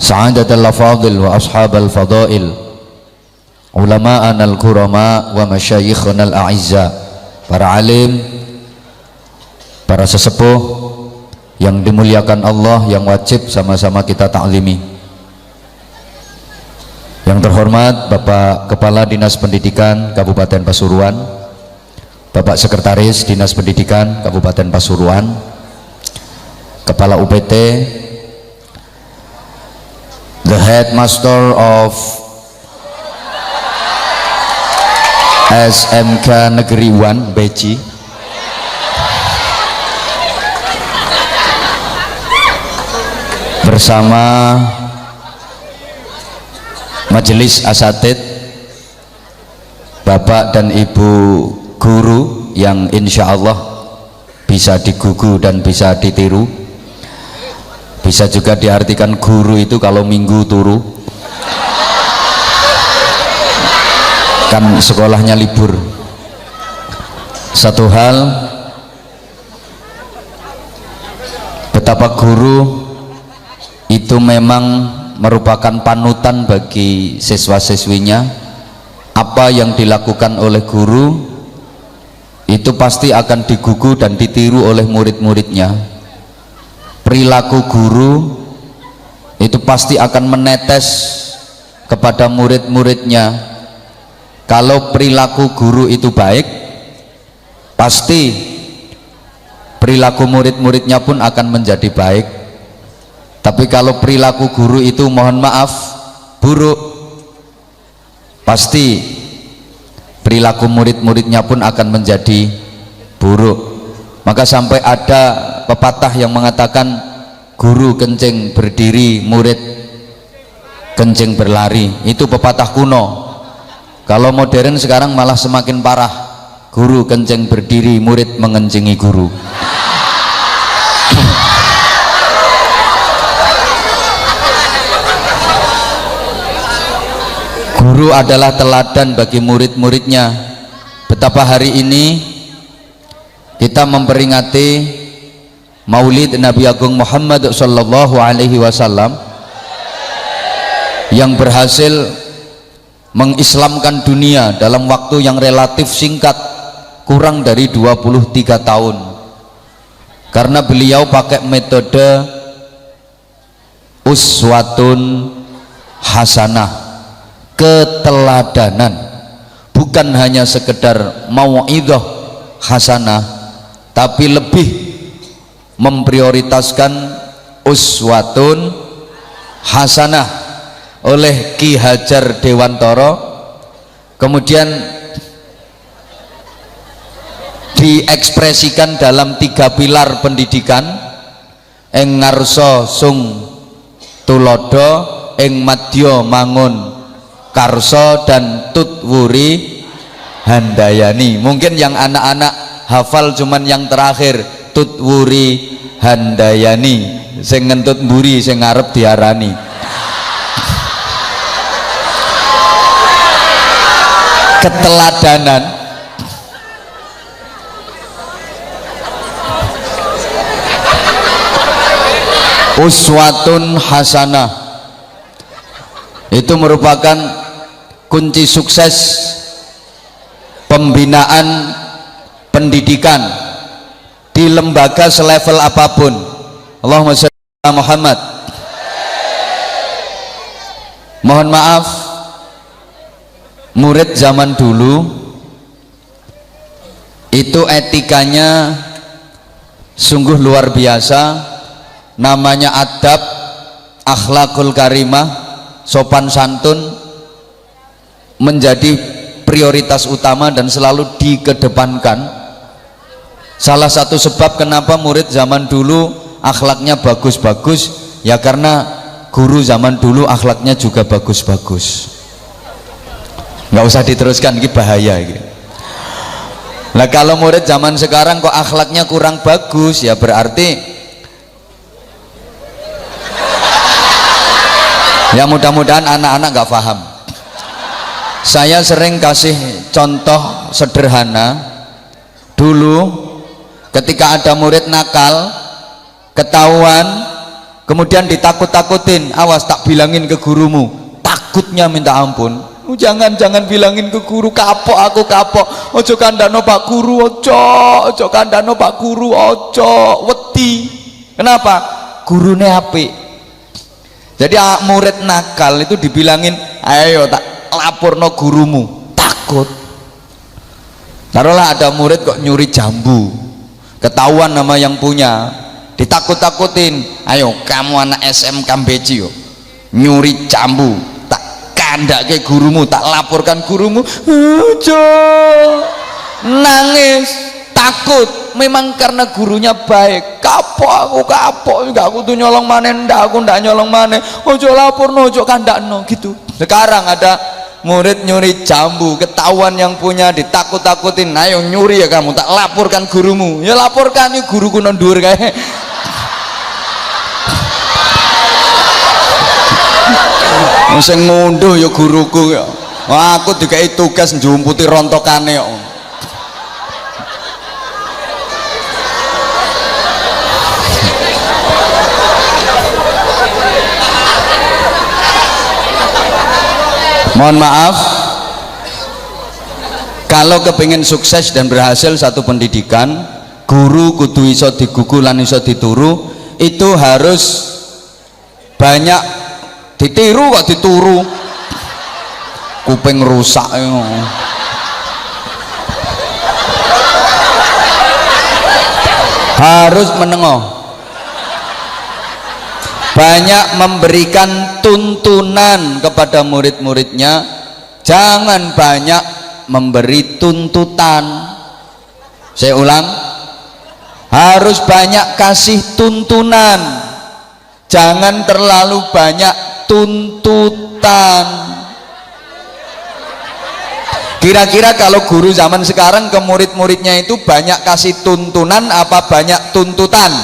sa'adatal afadil wa ashabal fadail, ulama'ana al-kurama wa masyayikhana al-a'izza, para alim, para sesepuh yang dimuliakan Allah, yang wajib sama-sama kita taklimi. Yang terhormat Bapak Kepala Dinas Pendidikan Kabupaten Pasuruan, Bapak Sekretaris Dinas Pendidikan Kabupaten Pasuruan, Kepala UPT, the Headmaster of SMK Negeri 1 Beci, bersama Majelis Asatid, Bapak dan Ibu guru yang insya Allah bisa digugu dan bisa ditiru. Bisa juga diartikan guru itu kalau minggu turu, kan sekolahnya libur. Satu hal, betapa guru itu memang merupakan panutan bagi siswa-siswinya. Apa yang dilakukan oleh guru itu pasti akan digugu dan ditiru oleh murid-muridnya. Perilaku guru itu pasti akan menetes kepada murid-muridnya. Kalau perilaku guru itu baik, pasti perilaku murid-muridnya pun akan menjadi baik. Tapi kalau perilaku guru itu mohon maaf buruk, pasti perilaku murid-muridnya pun akan menjadi buruk. Maka sampai ada pepatah yang mengatakan guru kencing berdiri, murid kencing berlari. Itu pepatah kuno. Kalau modern sekarang malah semakin parah, guru kencing berdiri, murid mengencingi guru. Guru adalah teladan bagi murid-muridnya. Betapa hari ini kita memperingati Maulid Nabi Agung Muhammad sallallahu alaihi wasallam yang berhasil mengislamkan dunia dalam waktu yang relatif singkat, kurang dari 23 tahun. Karena beliau pakai metode uswatun hasanah, keteladanan, bukan hanya sekedar mau'idhah hasanah, tapi lebih memprioritaskan uswatun hasanah oleh Ki Hajar Dewantara, kemudian diekspresikan dalam 3 pilar pendidikan: ing ngarsa sung tulodo, ing madya mangun karso, dan tutwuri handayani. Mungkin yang anak-anak hafal cuman yang terakhir, tutwuri handayani, sing ngentut mburi sing ngarep diarani. Keteladanan uswatun hasanah itu merupakan kunci sukses pembinaan pendidikan di lembaga selevel apapun. Allahumma shalli ala Muhammad. Mohon maaf, murid zaman dulu itu etikanya sungguh luar biasa. Namanya adab, akhlakul karimah, sopan santun menjadi prioritas utama dan selalu dikedepankan. Salah satu sebab kenapa murid zaman dulu akhlaknya bagus-bagus, ya karena guru zaman dulu akhlaknya juga bagus-bagus. Nggak usah diteruskan, ini bahaya ini. Nah kalau murid zaman sekarang kok akhlaknya kurang bagus, ya berarti ya mudah-mudahan anak-anak nggak paham. Saya sering kasih contoh sederhana. Dulu ketika ada murid nakal, ketahuan, kemudian ditakut-takutin, awas tak bilangin ke gurumu, takutnya minta ampun. Jangan bilangin ke guru, kapok aku kapok, ojo kandano Pak Guru, ojo kandano Pak Guru, ojo wedi. Kenapa? Gurune apik. Jadi murid nakal itu dibilangin, ayo tak laporno gurumu, takut. Taruhlah ada murid kok nyuri jambu, ketahuan nama yang punya, ditakut-takutin, ayo kamu anak SMK Beji yo nyuri jambu, tak kandak ke gurumu, tak laporkan gurumu. Ojo, nangis, takut. Memang karena gurunya baik, kapok enggak aku tuh nyolong maneh, aku ndak nyolong maneh, ojo laporno, ojo kandakno gitu. Sekarang ada murid nyuri jambu, ketahuan yang punya, ditakut-takutin, ayo nyuri ya kamu, tak laporkan gurumu. Ya laporkan, ini guruku nondur kayak sing ngunduh ya guruku ya. Wah, aku dikai tugas njumputi rontokane kok. Mohon maaf, kalau kepingin sukses dan berhasil satu pendidikan, guru kudu iso digugu lan iso dituru, itu harus banyak ditiru kok dituru. Kuping rusak harus menengok, banyak memberikan tuntunan kepada murid-muridnya, jangan banyak memberi tuntutan. Saya ulang, harus banyak kasih tuntunan, jangan terlalu banyak tuntutan. Kira-kira kalau guru zaman sekarang ke murid-muridnya itu banyak kasih tuntunan apa banyak tuntutan?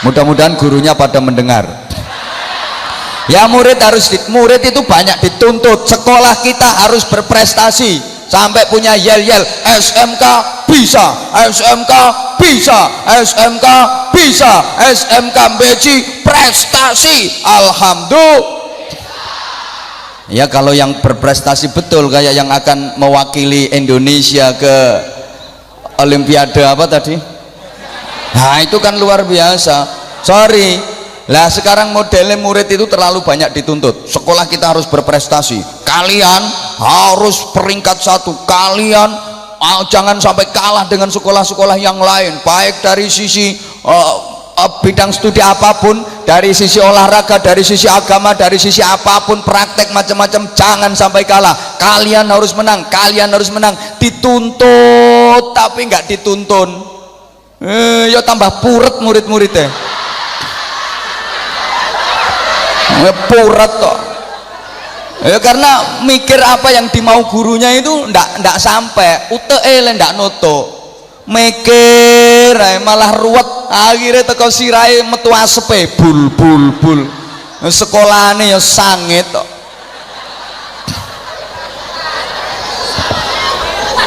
Mudah-mudahan gurunya pada mendengar. Ya murid itu banyak dituntut. Sekolah kita harus berprestasi sampai punya yel-yel, SMK bisa, SMK bisa, SMK bisa, SMK Beji prestasi, alhamdulillah. Ya kalau yang berprestasi betul kayak yang akan mewakili Indonesia ke Olimpiade apa tadi? Nah itu kan luar biasa. Sorry lah, sekarang modelnya murid itu terlalu banyak dituntut. Sekolah kita harus berprestasi, kalian harus peringkat 1, kalian jangan sampai kalah dengan sekolah-sekolah yang lain, baik dari sisi bidang studi apapun, dari sisi olahraga, dari sisi agama, dari sisi apapun, praktek macam-macam, jangan sampai kalah. Kalian harus menang, kalian harus menang. Dituntut tapi nggak dituntun, ya tambah puret murid-muridnya. Puret kok ya, karena mikir apa yang dimau gurunya itu ndak sampai, UTE ndak nutuk, mikir malah ruwet, akhirnya teko sirai metu asepe bul sekolahane ya sangit kok.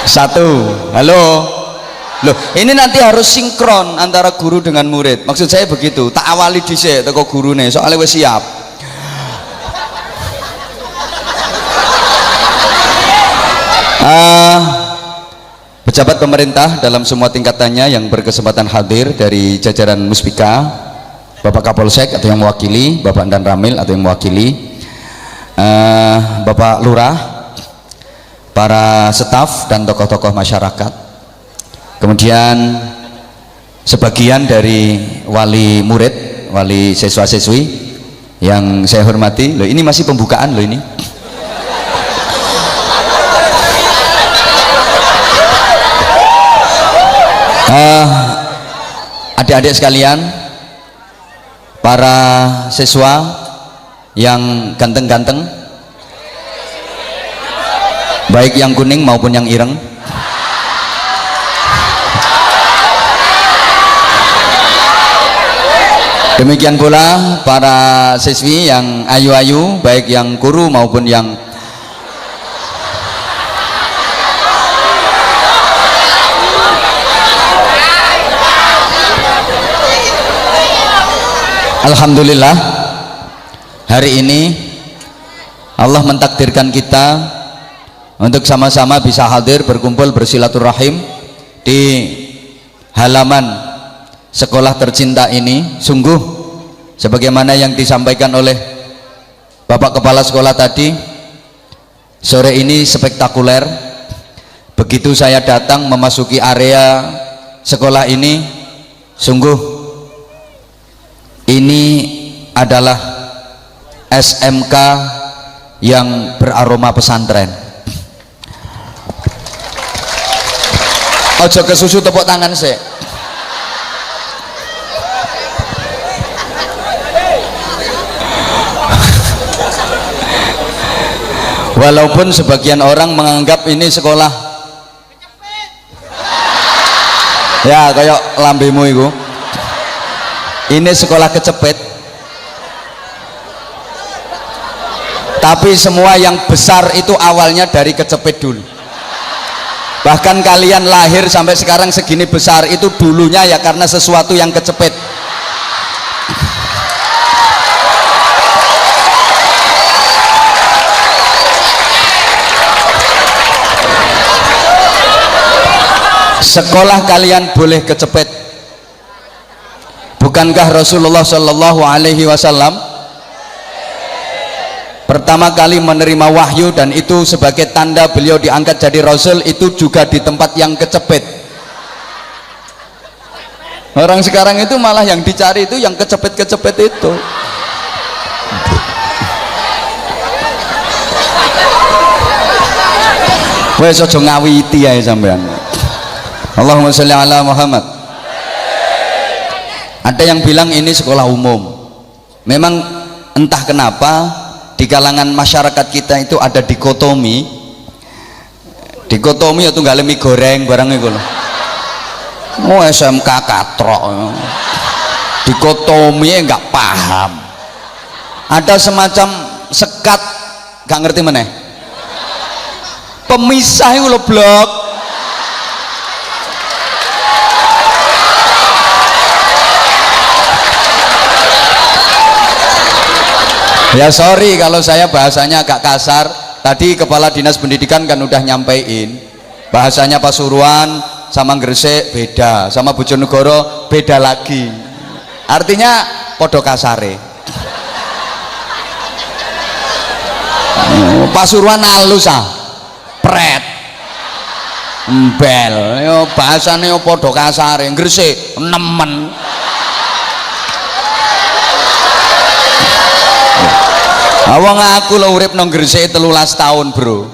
Satu, halo loh, ini nanti harus sinkron antara guru dengan murid, maksud saya begitu. Tak awali dhisik teko gurune soalnya wis siap. Pejabat pemerintah dalam semua tingkatannya yang berkesempatan hadir, dari jajaran Muspika, Bapak Kapolsek atau yang mewakili, Bapak Dan Ramil atau yang mewakili, Bapak Lurah, para staf dan tokoh-tokoh masyarakat, kemudian sebagian dari wali murid, wali siswa-siswi yang saya hormati. Loh, ini masih pembukaan loh ini. Adik-adik sekalian, para siswa yang ganteng-ganteng, baik yang kuning maupun yang ireng, demikian pula para siswi yang ayu-ayu, baik yang kuru maupun yang Alhamdulillah, hari ini Allah mentakdirkan kita untuk sama-sama bisa hadir, berkumpul, bersilaturahim di halaman sekolah tercinta ini. Sungguh sebagaimana yang disampaikan oleh Bapak Kepala Sekolah tadi, sore ini spektakuler. Begitu saya datang memasuki area sekolah ini, sungguh ini adalah SMK yang beraroma pesantren. Ojo kesusu tepuk tangan sih. Walaupun sebagian orang menganggap ini sekolah ya kayak lambemu itu, ini sekolah kecepet, tapi semua yang besar itu awalnya dari kecepet dulu. Bahkan kalian lahir sampai sekarang segini besar itu dulunya ya karena sesuatu yang kecepet. Sekolah kalian boleh kecepet. Bukankah Rasulullah Shallallahu Alaihi Wasallam pertama kali menerima wahyu, dan itu sebagai tanda beliau diangkat jadi Rasul, itu juga di tempat yang kecepet. Orang sekarang itu malah yang dicari itu yang kecepet-kecepet itu. Wes ojo ngawiti ae sampean. Allahumma sholli ala Muhammad. Ada yang bilang ini sekolah umum. Memang entah kenapa di kalangan masyarakat kita itu ada dikotomi ya tunggal mie goreng barang itu loh. Oh SMK katrok, dikotomi nggak paham. Ada semacam sekat, nggak ngerti mana? Pemisah itu loh blok. Ya sorry kalau saya bahasanya agak kasar. Tadi Kepala Dinas Pendidikan kan udah nyampein bahasanya Pasuruan sama Gresik beda, sama Bojonegoro beda lagi. Artinya podo kasare. Pasuruan halus ah, pret, embel. Yo bahasane yo podo kasare. Gresik nemen. Awang aku lo urip nang Gresik 13 tahun bro.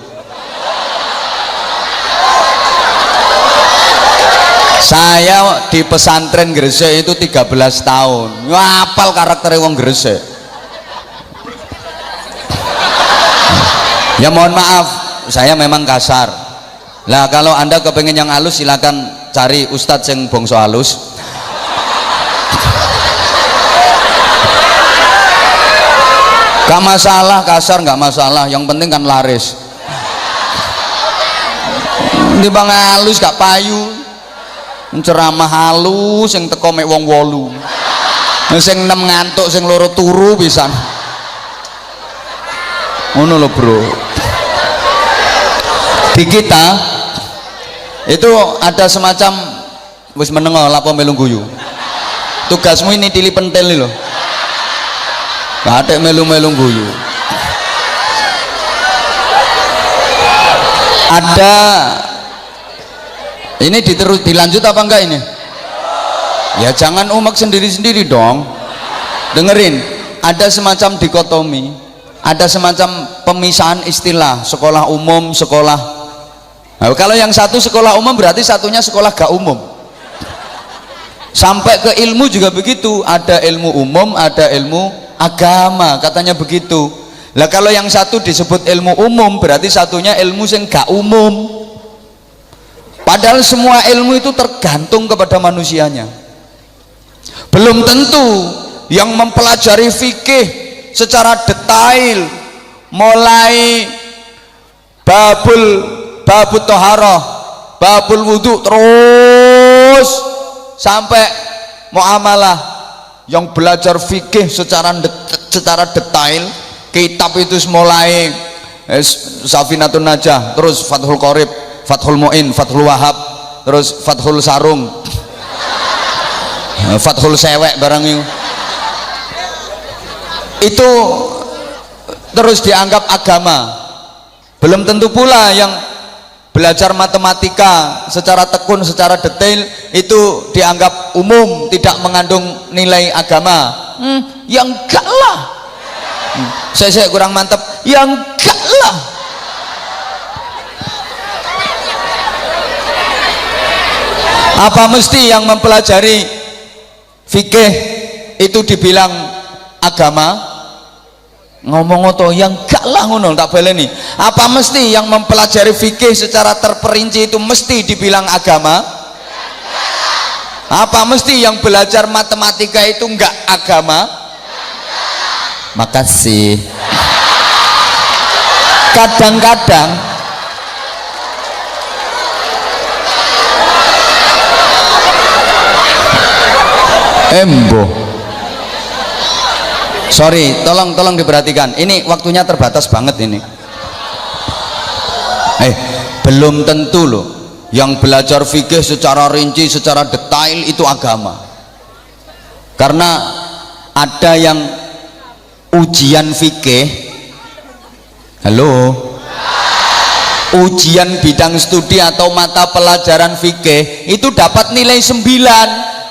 Saya di pesantren Gresik itu 13 tahun. Ngapal karakter wong Gresik. Ya mohon maaf, saya memang kasar. Lah kalau anda kepengen yang halus silakan cari ustadz yang bongso halus. Gak masalah kasar, gak masalah, yang penting kan laris. Ini bang halus gak payu, ceramah halus yang teko mek wong 8, sing 6 ngantuk, sing 2 turu pisan. Ngono lho bro. Di kita itu ada semacam wis menengo lapo melu guyu. Tugasmu ini tili pentil lho. Kadek melu-melu guyu. Ada ini dilanjut apa enggak ini? Ya jangan umek sendiri-sendiri dong. Dengerin, ada semacam dikotomi, ada semacam pemisahan istilah sekolah umum, sekolah. Nah, kalau yang satu sekolah umum berarti satunya sekolah gak umum. Sampai ke ilmu juga begitu, ada ilmu umum, ada ilmu agama, katanya begitu. Lah kalau yang satu disebut ilmu umum berarti satunya ilmu yang gak umum. Padahal semua ilmu itu tergantung kepada manusianya. Belum tentu yang mempelajari fikih secara detail mulai babul toharoh, babul wudhu terus sampai muamalah yang belajar fikih secara detail, kitab itu mulai Safinatun Najah, terus Fathul Qorib, Fathul Mu'in, Fathul Wahab, terus Fathul Sarung, Fathul Sewek barang itu terus dianggap agama. Belum tentu pula yang belajar matematika secara tekun, secara detail itu dianggap umum, tidak mengandung nilai agama. Yang enggak lah. Saya kurang mantap. Yang enggak lah. Apa mesti yang mempelajari fikih itu dibilang agama? Ngomong oto yang gak lah ngono, tak baleni. Apa mesti yang mempelajari fikih secara terperinci itu mesti dibilang agama? Apa mesti yang belajar matematika itu enggak agama? Makasih. Kadang-kadang embo, sorry, tolong diperhatikan, ini waktunya terbatas banget ini. Belum tentu loh yang belajar fikih secara rinci, secara detail itu agama. Karena ada yang ujian fikih, halo, ujian bidang studi atau mata pelajaran fikih itu dapat nilai 9,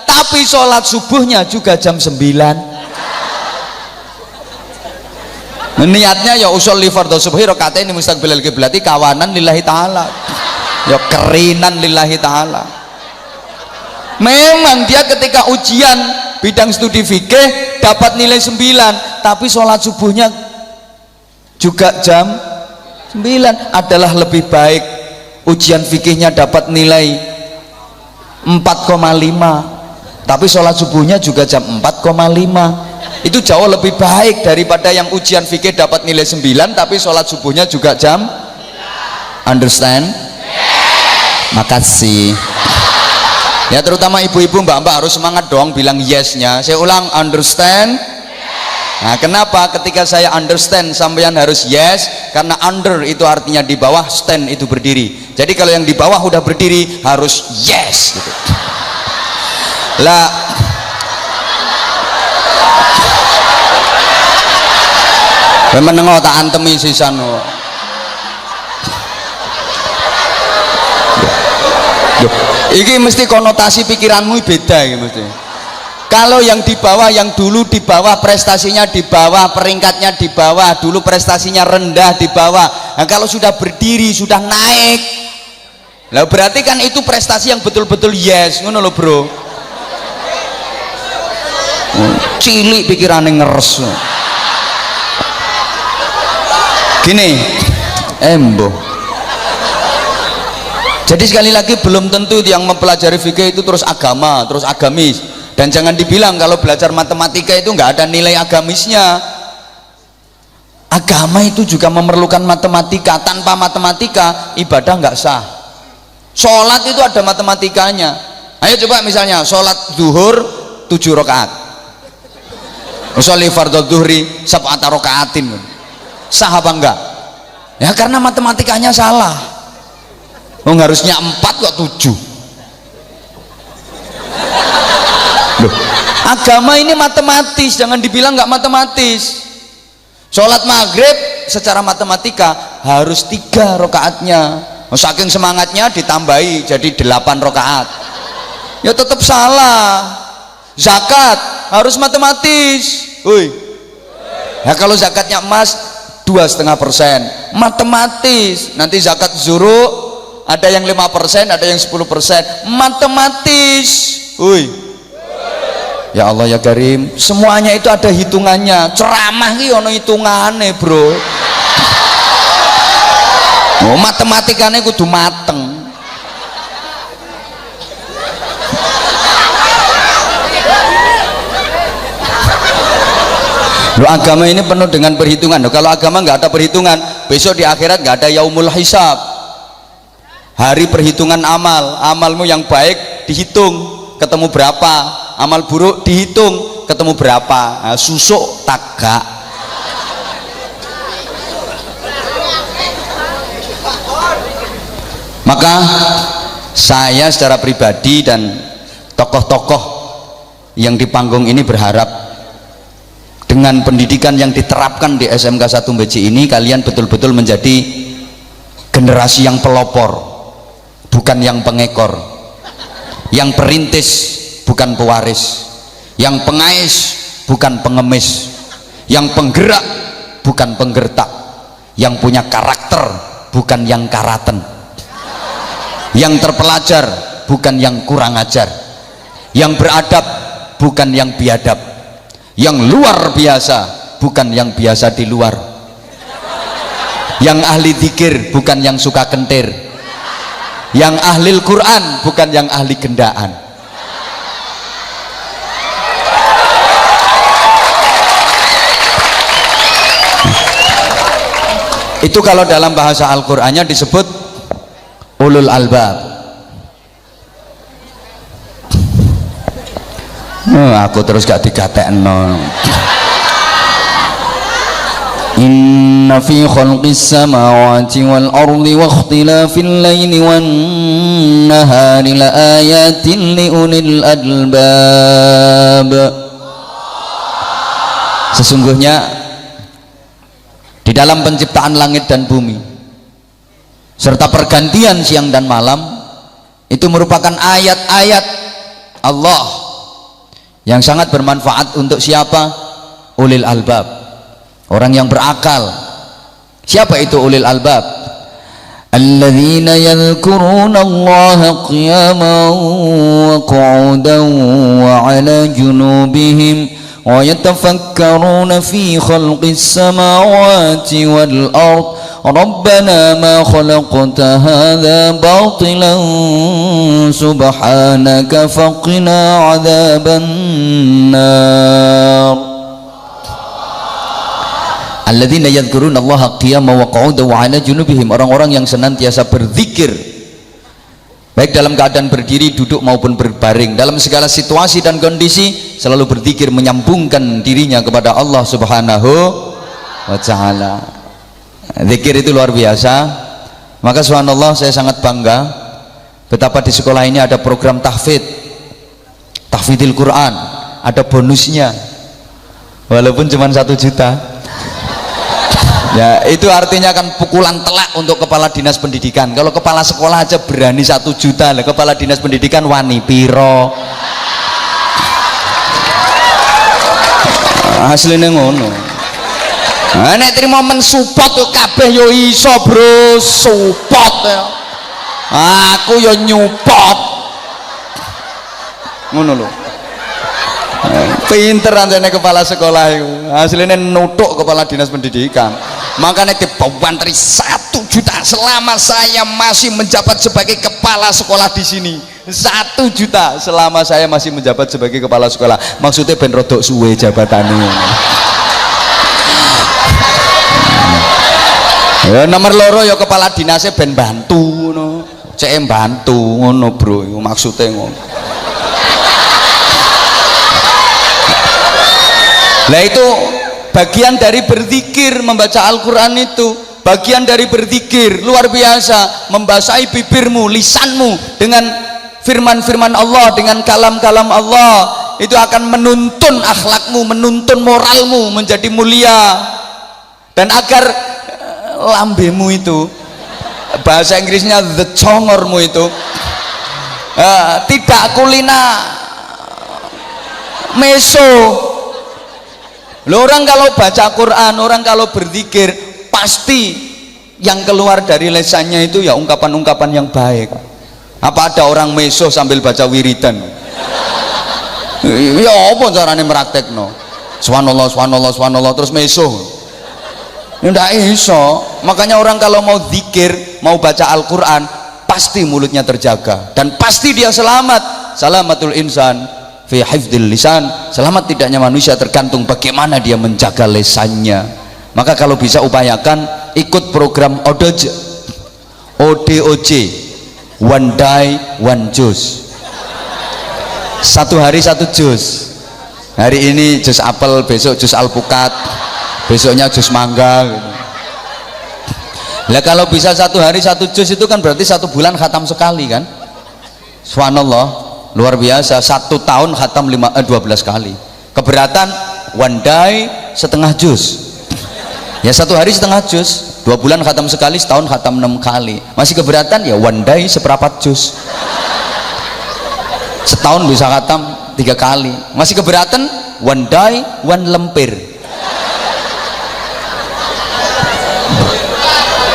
tapi sholat subuhnya juga jam 9. Niatnya ya usul li fardhu subhi rakaatain mustaqbilal qiblati kawanan lillahi taala, ya kerinan lillahi taala. Memang dia ketika ujian bidang studi fikih dapat nilai 9, tapi sholat subuhnya juga jam 9. Adalah lebih baik ujian fikihnya dapat nilai 4,5, tapi sholat subuhnya juga jam 4,5. Itu jauh lebih baik daripada yang ujian fikih dapat nilai 9 tapi sholat subuhnya juga jam 9. Understand? Makasih ya, terutama ibu-ibu, mbak-mbak harus semangat dong bilang yes-nya. Saya ulang, understand? Nah, kenapa ketika saya understand sampean harus yes? Karena under itu artinya di bawah, stand itu berdiri. Jadi kalau yang di bawah udah berdiri harus yes gitu. Lah menengok tak antemi sisan. Iki mesti konotasi pikiranmu beda iki mesti. Kalau yang di bawah, yang dulu di bawah, prestasinya di bawah, peringkatnya di bawah, dulu prestasinya rendah di bawah. Nah, kalau sudah berdiri, sudah naik, lah berarti kan itu prestasi yang betul-betul yes, ngono lho, Bro. Cilik pikirannya ngeres. Gini, embo. Jadi sekali lagi belum tentu yang mempelajari fikih itu terus agama, terus agamis. Dan jangan dibilang kalau belajar matematika itu nggak ada nilai agamisnya. Agama itu juga memerlukan matematika. Tanpa matematika ibadah nggak sah. Sholat itu ada matematikanya. Ayo coba misalnya sholat zuhur 7 rakaat. Sholli fardhu zuhri sab'ata rakaatin. Sah apa enggak? Ya karena matematikanya salah. Harusnya 4 kok 7. Loh, agama ini matematis, jangan dibilang enggak matematis. Sholat maghrib secara matematika harus 3 rakaatnya. Saking semangatnya ditambahi jadi 8 rakaat. Ya tetap salah. Zakat harus matematis. Ya kalau zakatnya emas 2,5%, matematis. Nanti zakat zuru ada yang 5%, ada yang 10%, matematis. Ya Allah ya Karim, semuanya itu ada hitungannya. Ceramah ki ono hitungane, Bro. Oh, matematikane kudu mateng. Loh, agama ini penuh dengan perhitungan. Loh, kalau agama nggak ada perhitungan, besok di akhirat nggak ada yaumul hisab, hari perhitungan amal. Amalmu yang baik dihitung ketemu berapa, amal buruk dihitung ketemu berapa? Nah, susuk tagak. Maka saya secara pribadi dan tokoh-tokoh yang di panggung ini berharap dengan pendidikan yang diterapkan di SMK 1 Beji ini, kalian betul-betul menjadi generasi yang pelopor, bukan yang pengekor, yang perintis bukan pewaris, yang pengais bukan pengemis, yang penggerak bukan penggertak, yang punya karakter bukan yang karaten, yang terpelajar bukan yang kurang ajar, yang beradab bukan yang biadab, yang luar biasa bukan yang biasa di luar, yang ahli zikir bukan yang suka kentir, yang ahli Quran bukan yang ahli gendaan. Itu kalau dalam bahasa Al-Qur'annya disebut ulul albab. Aku terus gak digatekno. Inna fi khalqis samawati wal ardi wa ikhtilafil laili wan nahari la ayatin li ulil albab. Sesungguhnya di dalam penciptaan langit dan bumi serta pergantian siang dan malam itu merupakan ayat-ayat Allah yang sangat bermanfaat untuk siapa? Ulil albab, orang yang berakal. Siapa itu ulil albab? Alladzina yadhkuruna Allaha qiyaman wa qu'udan wa 'ala junubihim ويتفكرون في خلق السماوات والأرض ربنا ما خلقت هذا باطلا سبحانك فقنا عذاب النار الذين يذكرون الله قياما وقعودا وعلى جنوبهم, orang-orang yang senantiasa berzikir baik dalam keadaan berdiri, duduk maupun berbaring, dalam segala situasi dan kondisi selalu berzikir, menyambungkan dirinya kepada Allah Subhanahu wa ta'ala. Zikir itu luar biasa. Maka subhanallah, saya sangat bangga betapa di sekolah ini ada program tahfidil Quran, ada bonusnya walaupun cuma 1 juta. Ya, itu artinya kan pukulan telak untuk kepala dinas pendidikan. Kalau kepala sekolah aja berani 1 juta, lah kepala dinas pendidikan wani piro. Asline ngono. Nek trimo mensupport yo kabeh yo iso, Bro. Support ya. Aku yo nyupport. Ngono lho. Pinter anjane kepala sekolah itu, hasilnya nutuk kepala dinas pendidikan. Makanya dibawantri 1 juta selama saya masih menjabat sebagai kepala sekolah di sini. 1 juta selama saya masih menjabat sebagai kepala sekolah. Maksudnya ben rodok suwe jabatannya. Ya nomor loro ya kepala dinasnya ben bantu ngono. Cek bantu ngono, Bro. Maksudnya ngono. Lah itu bagian dari berzikir, membaca Al-Quran itu bagian dari berzikir. Luar biasa, membasahi bibirmu, lisanmu dengan firman-firman Allah, dengan kalam-kalam Allah, itu akan menuntun akhlakmu, menuntun moralmu menjadi mulia. Dan agar lambemu itu, bahasa Inggrisnya the congormu itu tidak kulina meso. Loh, orang kalau baca Quran, orang kalau berzikir, pasti yang keluar dari lesannya itu ya ungkapan-ungkapan yang baik. Apa ada orang meso sambil baca wiridan? Ya apa caranya meraktekno? Subhanallah, subhanallah, subhanallah terus meso. Ya ndak iso. Makanya orang kalau mau zikir, mau baca Al-Quran, pasti mulutnya terjaga dan pasti dia selamat. Salamatul insan fi hifdzil lisan, selamat tidaknya manusia tergantung bagaimana dia menjaga lisannya. Maka kalau bisa upayakan ikut program ODOJ, One Day One Juice, 1 hari 1 juz. Hari ini jus apel, besok jus alpukat, besoknya jus mangga gitu. Lah kalau bisa satu hari satu jus itu kan berarti 1 bulan khatam sekali kan. Subhanallah, luar biasa. 1 tahun khatam 12 kali. Keberatan one day setengah jus. Ya 1 hari setengah jus, 2 bulan khatam sekali, setahun khatam 6 kali. Masih keberatan ya one day seperempat jus. Setahun bisa khatam 3 kali. Masih keberatan one day one lempir.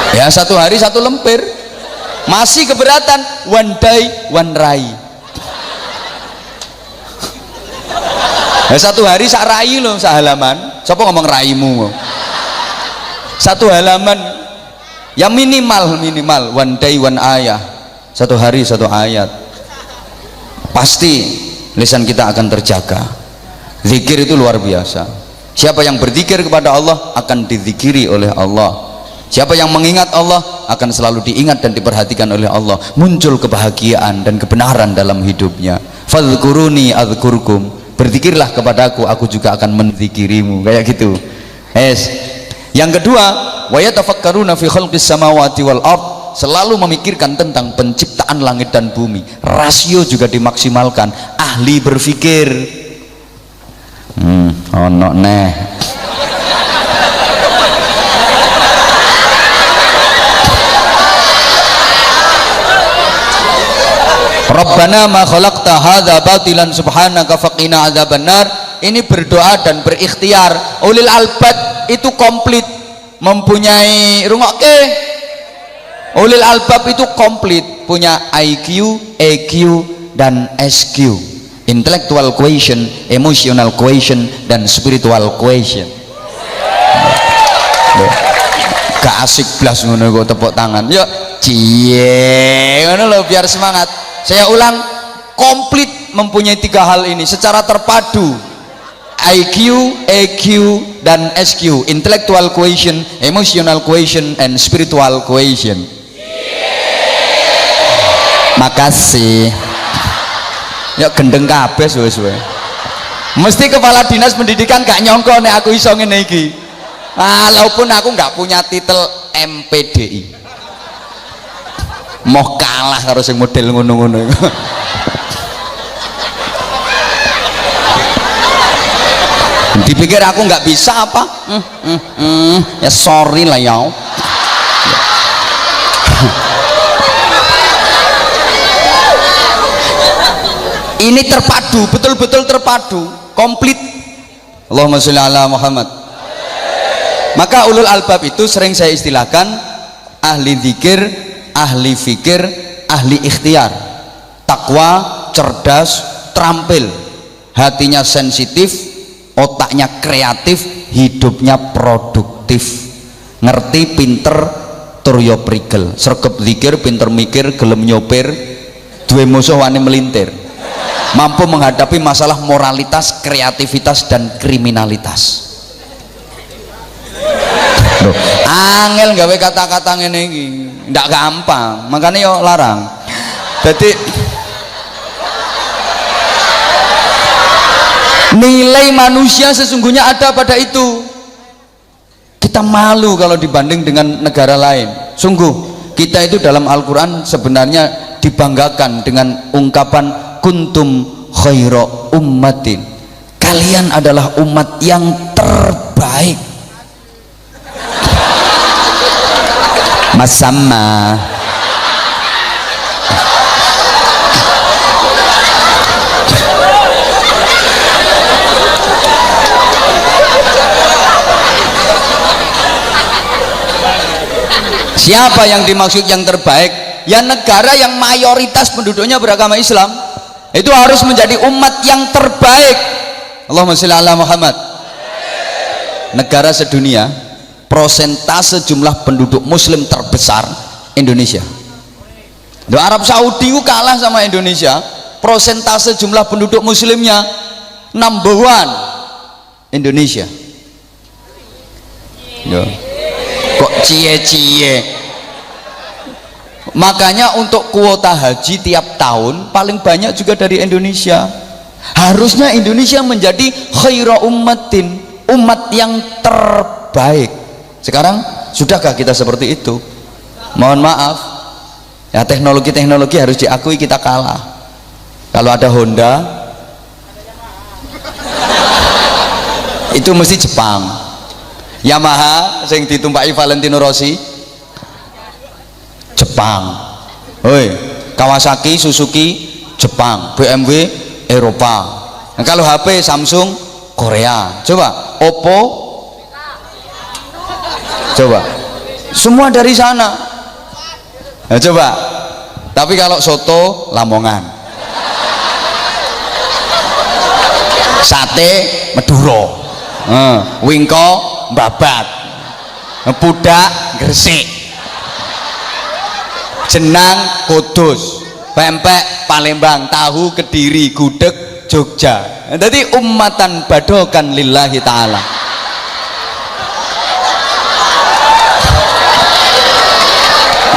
Ya 1 hari 1 lempir. Masih keberatan one day one rai. Ya 1 hari sak rai loh, sak halaman. Siapa ngomong raimu? 1 halaman ya minimal one day one ayah, 1 hari 1 ayat. Pasti lisan kita akan terjaga. Zikir itu luar biasa. Siapa yang berzikir kepada Allah akan dizikiri oleh Allah. Siapa yang mengingat Allah akan selalu diingat dan diperhatikan oleh Allah. Muncul kebahagiaan dan kebenaran dalam hidupnya. Fadhkuruni adzkurkum, berzikirlah kepadaku, aku juga akan menzikirimu. Kayak gitu. Yang kedua, wa yatafakkaruna fi khalqis samawati wal ard, selalu memikirkan tentang penciptaan langit dan bumi. Rasio juga dimaksimalkan. Ahli berpikir. Ono neh. Rabbana ma khalaqta hadza batilan subhanaka faqina adzabannar. Ini berdoa dan berikhtiar. Ulil albab itu komplit, mempunyai rungokke. Ulil albab itu komplit, punya IQ, EQ dan SQ. Intellectual quotient, emotional quotient dan spiritual quotient. Gak asik blas ngono kok tepuk tangan. Yuk, cie ngono lho biar semangat. Saya ulang, komplit mempunyai 3 hal ini secara terpadu. IQ, EQ dan SQ, intellectual quotient, emotional quotient and spiritual quotient. Makasih. Ya gendeng kabeh suwe-suwe. Mesti kepala dinas pendidikan gak nyongko nek aku iso ngene iki. Walaupun aku gak punya titel MPDI. Mau kalah karo sing model ngono-ngono iku. Dipikir aku nggak bisa apa? Ya sorry lah ya. Ini terpadu, betul-betul terpadu, komplit. Allahumma sholli ala Muhammad. Maka ulul albab itu sering saya istilahkan ahli zikir, ahli fikir, ahli ikhtiar. Takwa, cerdas, terampil, hatinya sensitif, otaknya kreatif, hidupnya produktif, ngerti, pinter, tur yo prigel, sregep zikir, pinter mikir, gelem nyopir, duwe musuh wani melintir, mampu menghadapi masalah moralitas, kreativitas dan kriminalitas. Loh, angel gawe kata-kata ngene iki, ndak gampang, makanya yo larang. Jadi nilai manusia sesungguhnya ada pada itu. Kita malu kalau dibanding dengan negara lain. Sungguh kita itu dalam Al-Quran sebenarnya dibanggakan dengan ungkapan kuntum khaira ummatin, kalian adalah umat yang terbaik. Masama. Siapa yang dimaksud yang terbaik? Ya negara yang mayoritas penduduknya beragama Islam itu harus menjadi umat yang terbaik. Allahumma sholli ala Muhammad. Negara sedunia prosentase jumlah penduduk muslim terbesar Indonesia. Di Arab Saudi itu kalah sama Indonesia, prosentase jumlah penduduk muslimnya number 1 Indonesia. Yo. Kok cie-cie. Makanya untuk kuota haji tiap tahun paling banyak juga dari Indonesia. Harusnya Indonesia menjadi khaira ummatin, umat yang terbaik. Sekarang sudahkah kita seperti itu? Mohon maaf ya, teknologi harus diakui kita kalah. Kalau ada Honda itu mesti Jepang. Yamaha yang ditumpaki Valentino Rossi Jepang. Hoi, Kawasaki, Suzuki Jepang, BMW Eropa. Nah, kalau HP Samsung Korea. Coba Oppo, coba semua dari sana. Nah, coba. Tapi kalau soto Lamongan, sate Madura, wingko Babat, pudak Gresik, jenang Kudus, pempek Palembang, tahu Kediri, gudeg Jogja. Jadi ummatan badokan lillahi ta'ala.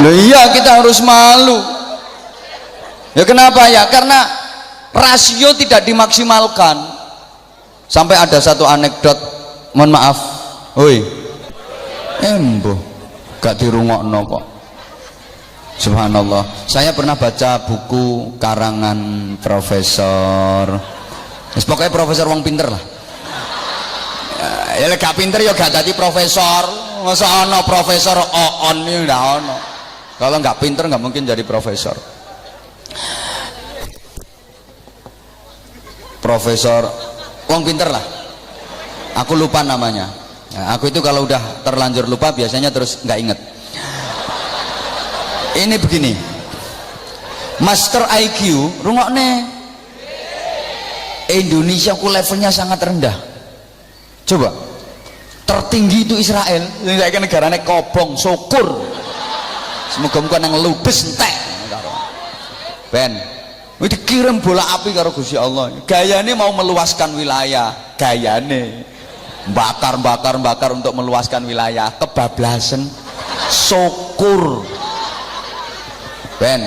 Loh iya, kita harus malu ya. Kenapa ya? Karena rasio tidak dimaksimalkan. Sampai ada satu anekdot, mohon maaf, woi embo gak dirungokno kok. Subhanallah, saya pernah baca buku karangan Profesor, pokoknya profesor wong pinter lah. Ya gak pinter ya gak jadi profesor. Masa ono profesor oon ini nggak ono. Kalau nggak pinter nggak mungkin jadi profesor. Profesor wong pinter lah, aku lupa namanya. Nah, aku itu kalau udah terlanjur lupa biasanya terus nggak inget. Ini begini, Master IQ rungokne, Indonesia ku levelnya sangat rendah. Coba tertinggi itu Israel, ini kayak negaranya kobong syukur, semoga-moga nang ludes entek ben dikirim bola api karo Gusti Allah. Gayane mau meluaskan wilayah, gayane bakar untuk meluaskan wilayah, kebablasan syukur ben.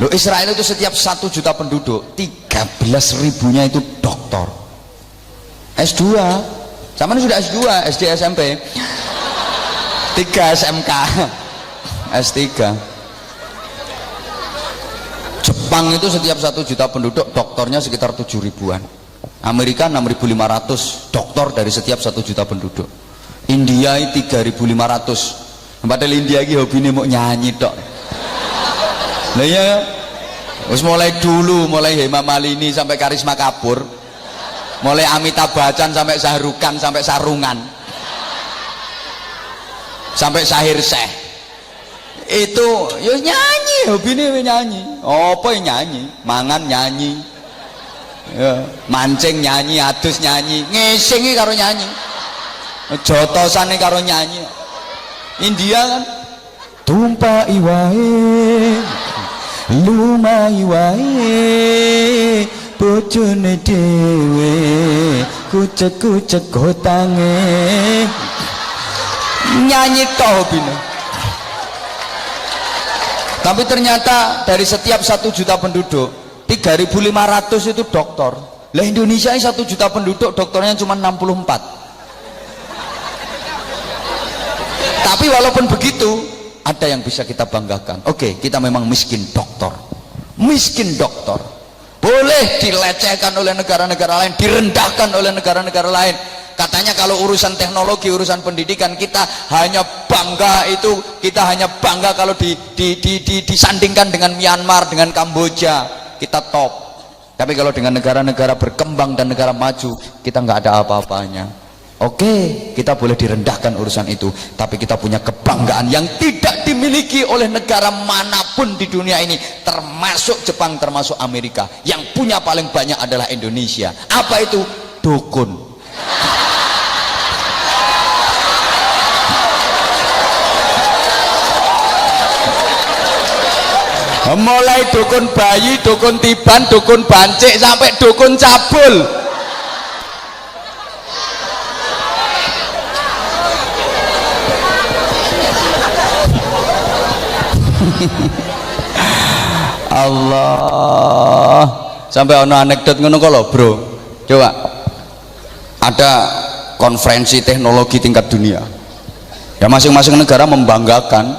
Loh, Israel itu setiap 1 juta penduduk 13.000-nya itu doktor S2, sama ini sudah S2, SD, SMP 3 SMK S3. Jepang itu setiap 1 juta penduduk doktornya sekitar 7 ribuan. Amerika 6.500 doktor dari setiap 1 juta penduduk. India 3.500. Padahal India ini hobinya mau nyanyi dok. Nah ya, terus mulai dulu, mulai Hema Malini sampai Karisma Kapoor, mulai Amitabh Bachchan sampai Shahrukan sampai Sarungan, sampai Syahir Sheikh, itu ya nyanyi, hobinya nyanyi. Apa yang nyanyi? Mangan nyanyi, ya, mancing nyanyi, adus nyanyi, ngesingi karo nyanyi, jotosane karo nyanyi. India kan tumpai wae lumai wae bojone dhewe kucek-kucek gotange, nyanyi toh hobine. Tapi ternyata dari setiap 1 juta penduduk 3.500 itu dokter. Lah Indonesia ini 1 juta penduduk dokternya cuma 64. Tapi walaupun begitu ada yang bisa kita banggakan. Oke, kita memang miskin dokter, boleh dilecehkan oleh negara-negara lain, direndahkan oleh negara-negara lain. Katanya kalau urusan teknologi, urusan pendidikan kita hanya bangga kalau disandingkan dengan Myanmar, dengan Kamboja, kita top. Tapi kalau dengan negara-negara berkembang dan negara maju, kita nggak ada apa-apanya. Oke, kita boleh direndahkan urusan itu, tapi kita punya kebanggaan yang tidak dimiliki oleh negara manapun di dunia ini, termasuk Jepang, termasuk Amerika. Yang punya paling banyak adalah Indonesia. Apa itu? Dukun. Mulai dukun bayi, dukun tiban, dukun bancik, sampai dukun cabul. Allah, sampai ono anekdot ngono kok lho bro. Coba ada konferensi teknologi tingkat dunia ya, masing-masing negara membanggakan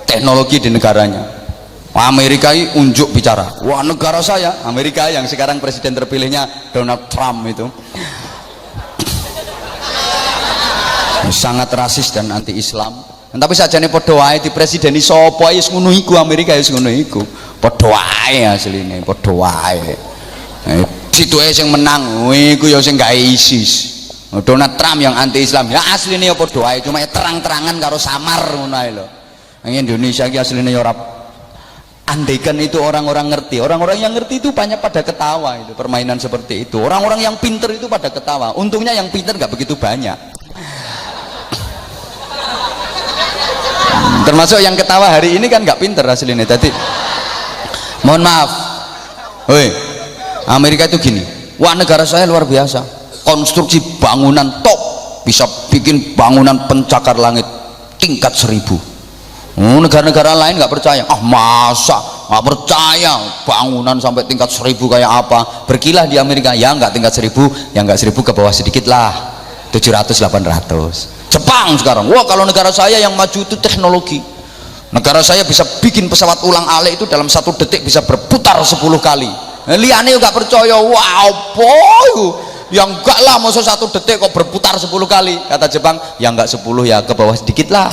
teknologi di negaranya. Amerika ini unjuk bicara, wah negara saya, Amerika yang sekarang presiden terpilihnya Donald Trump itu sangat rasis dan anti Islam. Tapi saja nih podo wae di presiden sopo ae ngono iku, Amerika wis ngono iku. Podo wae asline, podo wae. Situ ae sing menang iku ya sing gawe ISIS. Donald Trump yang anti Islam. Ya asline ya podo wae, cuma terang-terangan karo samar ngono ae lho. Nang Indonesia iki asline ya ora. Andaikan itu orang-orang ngerti, orang-orang yang ngerti itu banyak pada ketawa itu permainan seperti itu. Orang-orang yang pinter itu pada ketawa. Untungnya yang pinter nggak begitu banyak. Termasuk yang ketawa hari ini kan nggak pinter aslinya. Tadi mohon maaf, woi Amerika itu gini, wah negara saya luar biasa, konstruksi bangunan top, bisa bikin bangunan pencakar langit tingkat 1000. Negara-negara lain nggak percaya, masa nggak percaya bangunan sampai tingkat 1000 kayak apa. Berkilah di Amerika, ya nggak tingkat 1000, ya nggak 1000 ke bawah sedikit lah, 700-800. Jepang sekarang, wah kalau negara saya yang maju itu teknologi, negara saya bisa bikin pesawat ulang alik itu dalam 1 detik bisa berputar 10 kali. Liane nggak percaya, wow boy yang enggak lah, masa 1 detik kok berputar 10 kali. Kata Jepang, ya nggak 10 ya ke bawah sedikit lah,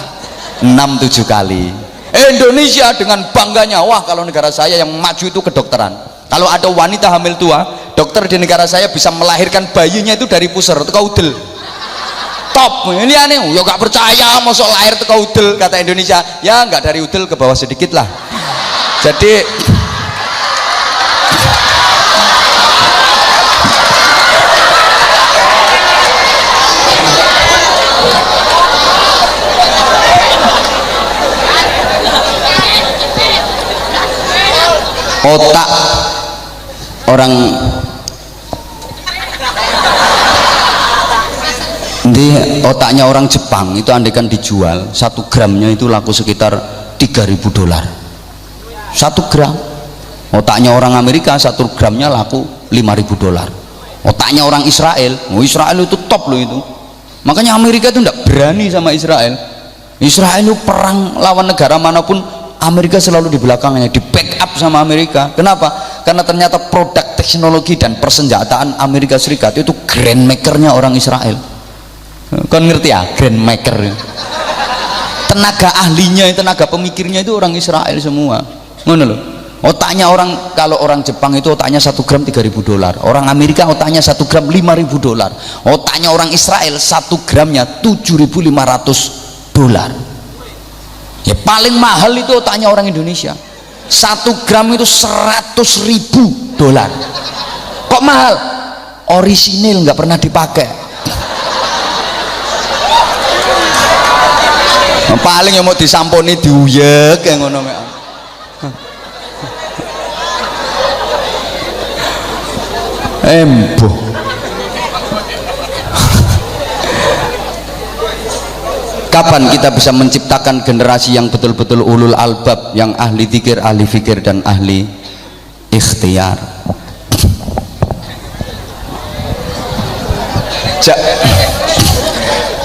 6-7 kali. Indonesia dengan bangganya, wah kalau negara saya yang maju itu kedokteran, kalau ada wanita hamil tua, dokter di negara saya bisa melahirkan bayinya itu dari pusar atau udel top. Ini aneh, ya gak percaya masuk lahir teko udel. Kata Indonesia, ya nggak dari udel ke bawah sedikit lah. Jadi otak orang di otaknya orang Jepang itu andaikan dijual 1 gramnya itu laku sekitar $3.000. 1 gram. Otaknya orang Amerika 1 gramnya laku $5.000. Otaknya orang Israel, Israel itu top loh itu. Makanya Amerika itu tidak berani sama Israel. Israel itu perang lawan negara manapun, Amerika selalu di belakangnya, di backup sama Amerika. Kenapa? Karena ternyata produk teknologi dan persenjataan Amerika Serikat itu grand makernya orang Israel. Kan ngerti ya, grand maker. Tenaga ahlinya, tenaga pemikirnya itu orang Israel semua. Ngono loh. Otaknya orang, kalau orang Jepang itu otaknya 1 gram $3.000. Orang Amerika otaknya 1 gram $5.000. Otaknya orang Israel 1 gramnya $7.500. Ya paling mahal itu otaknya orang Indonesia. 1 gram itu $100.000. Kok mahal? Orisinil, nggak pernah dipakai. Paling yang mau disamponi diuyek kayak ngono. Embuh. Kapan kita bisa menciptakan generasi yang betul-betul ulul albab, yang ahli zikir, ahli fikir, dan ahli ikhtiar?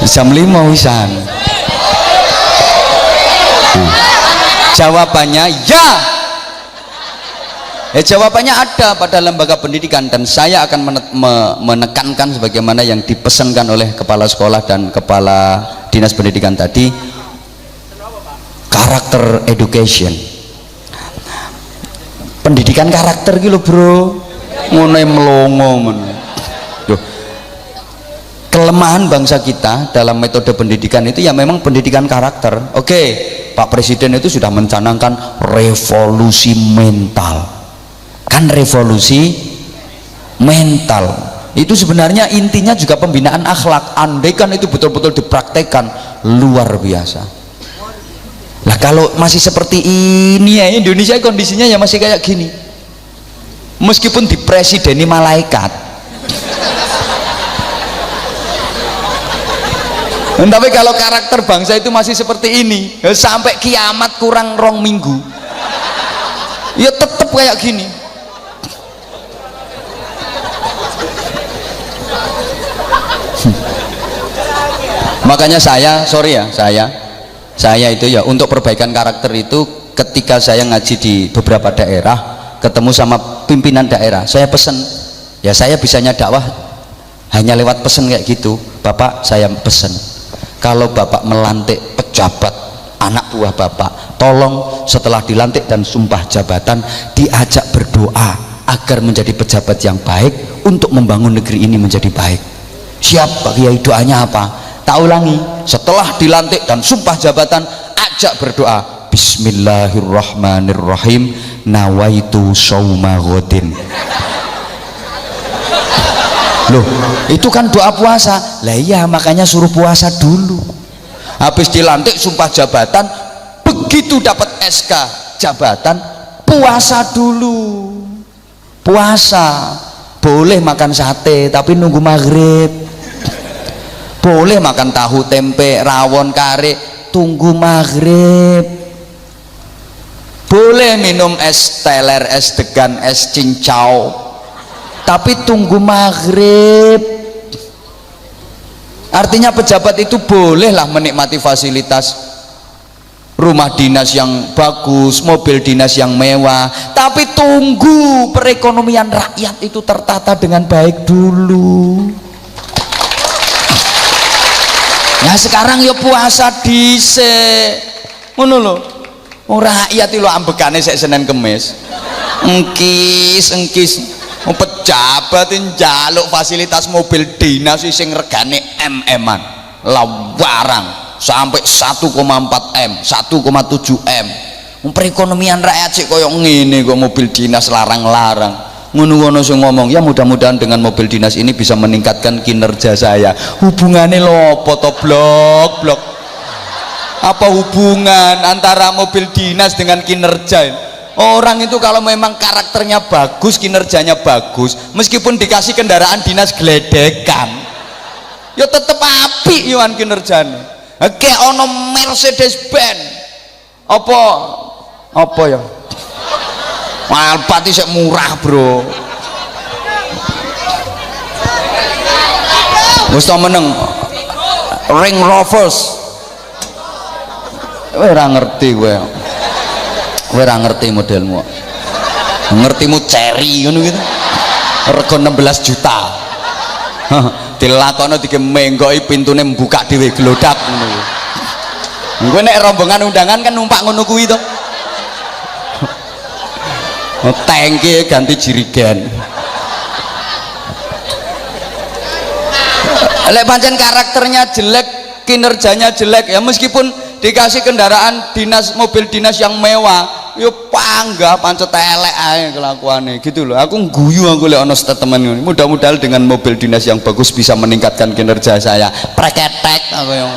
Jam 5 wisan. Jawabannya ya. Jawabannya ada pada lembaga pendidikan, dan saya akan menekankan sebagaimana yang dipesankan oleh kepala sekolah dan kepala dinas pendidikan tadi, karakter education, pendidikan karakter gitu bro. Ngono melongo men. Kelemahan bangsa kita dalam metode pendidikan itu ya memang pendidikan karakter. Oke, Pak Presiden itu sudah mencanangkan revolusi mental. Kan revolusi mental itu sebenarnya intinya juga pembinaan akhlak. Andaikan itu betul-betul dipraktekkan, luar biasa. Lah kalau masih seperti ini ya, Indonesia kondisinya ya masih kayak gini, meskipun dipresideni malaikat. Tapi kalau karakter bangsa itu masih seperti ini, sampai kiamat kurang 2 minggu ya tetap kayak gini. Makanya sorry ya, saya itu ya untuk perbaikan karakter itu ketika saya ngaji di beberapa daerah, ketemu sama pimpinan daerah, saya pesen, ya saya bisanya dakwah hanya lewat pesen kayak gitu. Bapak, saya pesen, kalau Bapak melantik pejabat anak buah Bapak, tolong setelah dilantik dan sumpah jabatan diajak berdoa agar menjadi pejabat yang baik untuk membangun negeri ini menjadi baik. Siap Pak Kiai, doanya apa? Tak ulangi, setelah dilantik dan sumpah jabatan ajak berdoa, Bismillahirrahmanirrahim, nawaitu shauma ghadin. Loh, itu kan doa puasa. Lah iya, makanya suruh puasa dulu. Habis dilantik sumpah jabatan, begitu dapat SK jabatan, puasa dulu. Puasa boleh makan sate tapi nunggu maghrib, boleh makan tahu tempe rawon kare tunggu maghrib, boleh minum es teler, es degan, es cincau tapi tunggu maghrib. Artinya pejabat itu bolehlah menikmati fasilitas rumah dinas yang bagus, mobil dinas yang mewah, tapi tunggu perekonomian rakyat itu tertata dengan baik dulu. Nah sekarang ya puasa dhisik ngono lho. Wong rakyat iki lho ambekane sek Senin Kemis engkis pejabat njaluk fasilitas mobil dinas sing regane em-eman lawarang sampai 1,4 M, 1,7 M. Perekonomian rakyat sih koyo ngene kok, mobil dinas larang-larang. Ngono-ngono sing ngomong, ya mudah-mudahan dengan mobil dinas ini bisa meningkatkan kinerja saya. Hubungannya lopo to blok? Apa hubungan antara mobil dinas dengan kinerja? Orang itu kalau memang karakternya bagus, kinerjanya bagus, meskipun dikasih kendaraan dinas geledekan, ya tetep apik yoan kinerjanya. Kayak ono Mercedes Benz apa ya Alphard sik murah bro, wis to meneng Range Rovers. Kowe ora ngerti, kowe ora ngerti modelmu, ngertimu Cherry ngono gitu rego 16 juta dilakono digemenggoki pintune mbuka dhewe glodak ngono. Engko nek rombongan undangan kan numpak ngono kuwi to. Tangki ganti jirigen. Lek pancen karakternya jelek, kinerjanya jelek, ya meskipun dikasih kendaraan dinas, mobil dinas yang mewah, yo panggah pancet elek ae kelakuane gitu loh. Aku guyu aku lek ono statement ini. Mudah-mudahan dengan mobil dinas yang bagus bisa meningkatkan kinerja saya. Preketek aku yang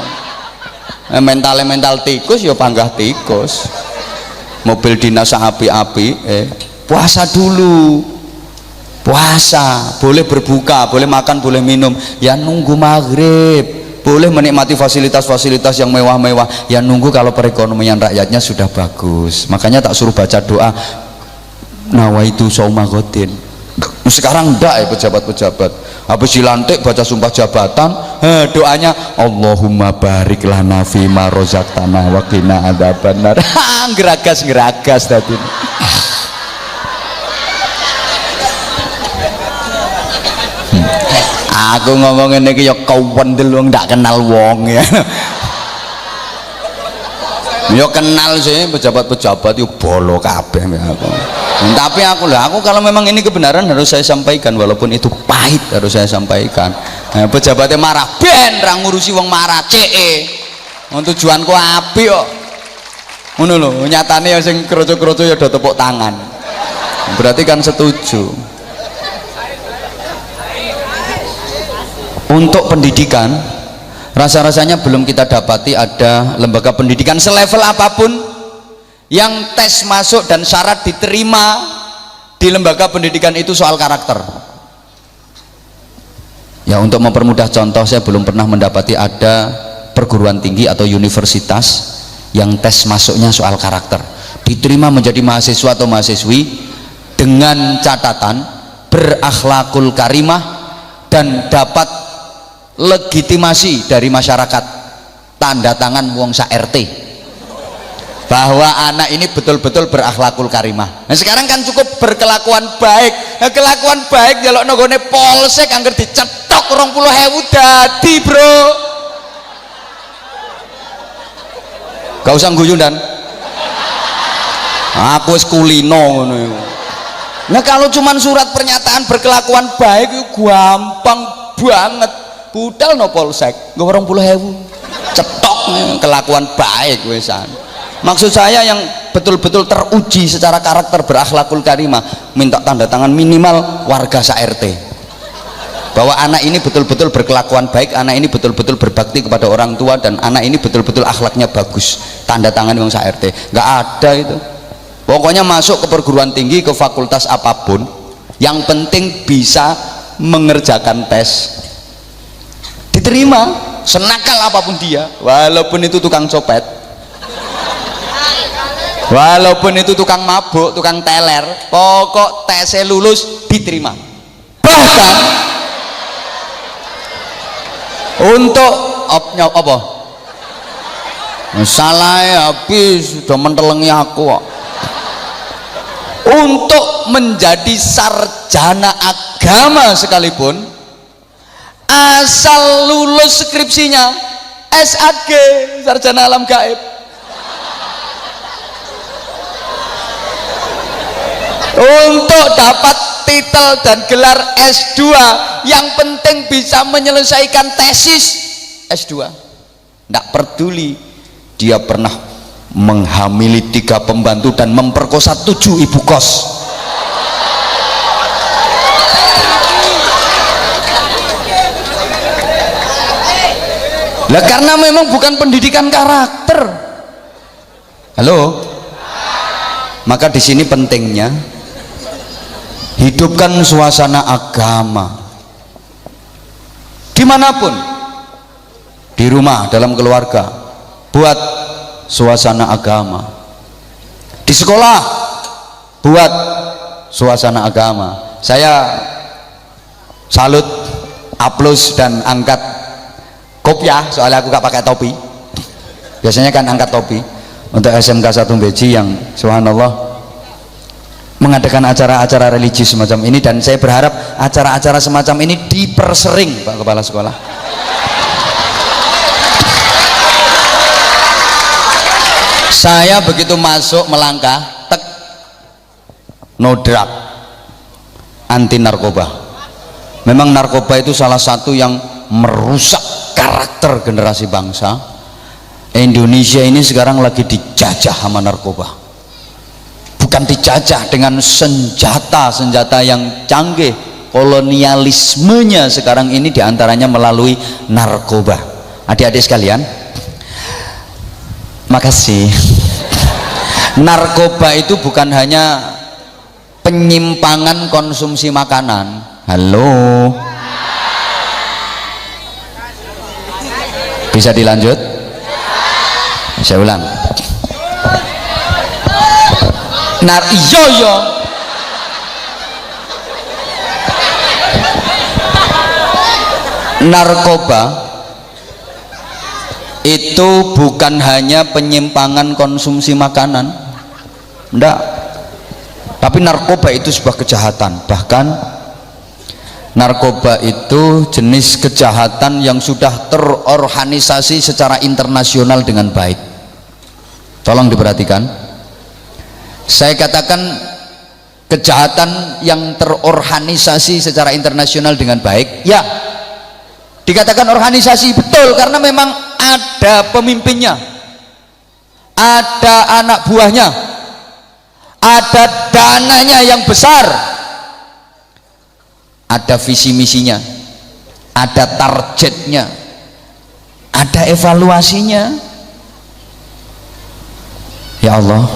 mental tikus yo panggah tikus. Mobil dinas api-api puasa dulu. Puasa, boleh berbuka, boleh makan, boleh minum, ya nunggu maghrib. Boleh menikmati fasilitas-fasilitas yang mewah-mewah, ya nunggu kalau perekonomian rakyatnya sudah bagus. Makanya tak suruh baca doa nawaitu shauma ghadin. Sekarang ndak ya pejabat-pejabat habis dilantik baca sumpah jabatan, doanya Allahumma barik lana fima rozaqtana wa qina adzabannar. Ngeragas tadi. Aku ngomong ini ya kewendel wong ndak kenal wong ya. Ya kenal sih pejabat-pejabat itu bolo kabeh aku. Tapi aku kalau memang ini kebenaran harus saya sampaikan, walaupun itu pahit harus saya sampaikan. Pejabatnya marah ben ra ngurusi wong marah CE. Wong tujuanku apik kok. Ngono lho, nyatane ya sing kroco-kroco ya do tepuk tangan. Berarti kan setuju. Untuk pendidikan, rasa-rasanya belum kita dapati ada lembaga pendidikan selevel apapun yang tes masuk dan syarat diterima di lembaga pendidikan itu soal karakter. Ya, untuk mempermudah contoh, saya belum pernah mendapati ada perguruan tinggi atau universitas yang tes masuknya soal karakter. Diterima menjadi mahasiswa atau mahasiswi dengan catatan berakhlakul karimah dan dapat legitimasi dari masyarakat tanda tangan wong sak RT bahwa anak ini betul-betul berakhlakul karimah. Nah sekarang kan cukup berkelakuan baik. Nah, kelakuan baik jaluk nogone polsek angger dicetok 20.000 dadi bro. Gak usah guyu dan aku wis kulino ngono. Nah kalau cuman surat pernyataan berkelakuan baik itu gampang banget. Budal no polsek nggo 20.000 cetok kelakuan baik wisan. Maksud saya yang betul-betul teruji secara karakter berakhlakul karimah minta tanda tangan minimal warga sa-RT bahwa anak ini betul-betul berkelakuan baik, anak ini betul-betul berbakti kepada orang tua, dan anak ini betul-betul akhlaknya bagus. Tanda tangan wong sa-RT nggak ada itu. Pokoknya masuk ke perguruan tinggi, ke fakultas apapun, yang penting bisa mengerjakan tes, diterima senakal apapun dia, walaupun itu tukang copet, walaupun itu tukang mabuk, tukang teler, pokok tesnya lulus diterima. Bahkan untuk apa? Salah habis sudah mentelengi aku kok. Untuk menjadi sarjana agama sekalipun, asal lulus skripsinya SAG, sarjana alam gaib, untuk dapat titel dan gelar S2 yang penting bisa menyelesaikan tesis S2, tidak peduli dia pernah menghamili 3 pembantu dan memperkosa 7 ibu kos. Lah karena memang bukan pendidikan karakter. Halo, maka di sini pentingnya hidupkan suasana agama dimanapun, di rumah, dalam keluarga, buat suasana agama, di sekolah buat suasana agama. Saya salut, aplaus dan angkat kopiah, soalnya aku gak pakai topi. Biasanya kan angkat topi untuk SMK 1 Beji yang subhanallah mengadakan acara-acara religius semacam ini, dan saya berharap acara-acara semacam ini dipersering Pak Kepala Sekolah. Saya begitu masuk melangkah, tek, no drug, anti narkoba. Memang narkoba itu salah satu yang merusak karakter generasi bangsa. Indonesia ini sekarang lagi dijajah sama narkoba. Bukan dijajah dengan senjata-senjata yang canggih, kolonialismenya sekarang ini diantaranya melalui narkoba. Adik-adik sekalian, makasih. Narkoba itu bukan hanya penyimpangan konsumsi makanan. Halo, bisa dilanjut? Saya ulang. Iya. Narkoba itu bukan hanya penyimpangan konsumsi makanan, enggak, tapi narkoba itu sebuah kejahatan. Bahkan narkoba itu jenis kejahatan yang sudah terorganisasi secara internasional dengan baik. Tolong diperhatikan, saya katakan kejahatan yang terorganisasi secara internasional dengan baik. Ya, dikatakan organisasi, betul, karena memang ada pemimpinnya, ada anak buahnya, ada dananya yang besar, ada visi misinya, ada targetnya, ada evaluasinya. Ya Allah,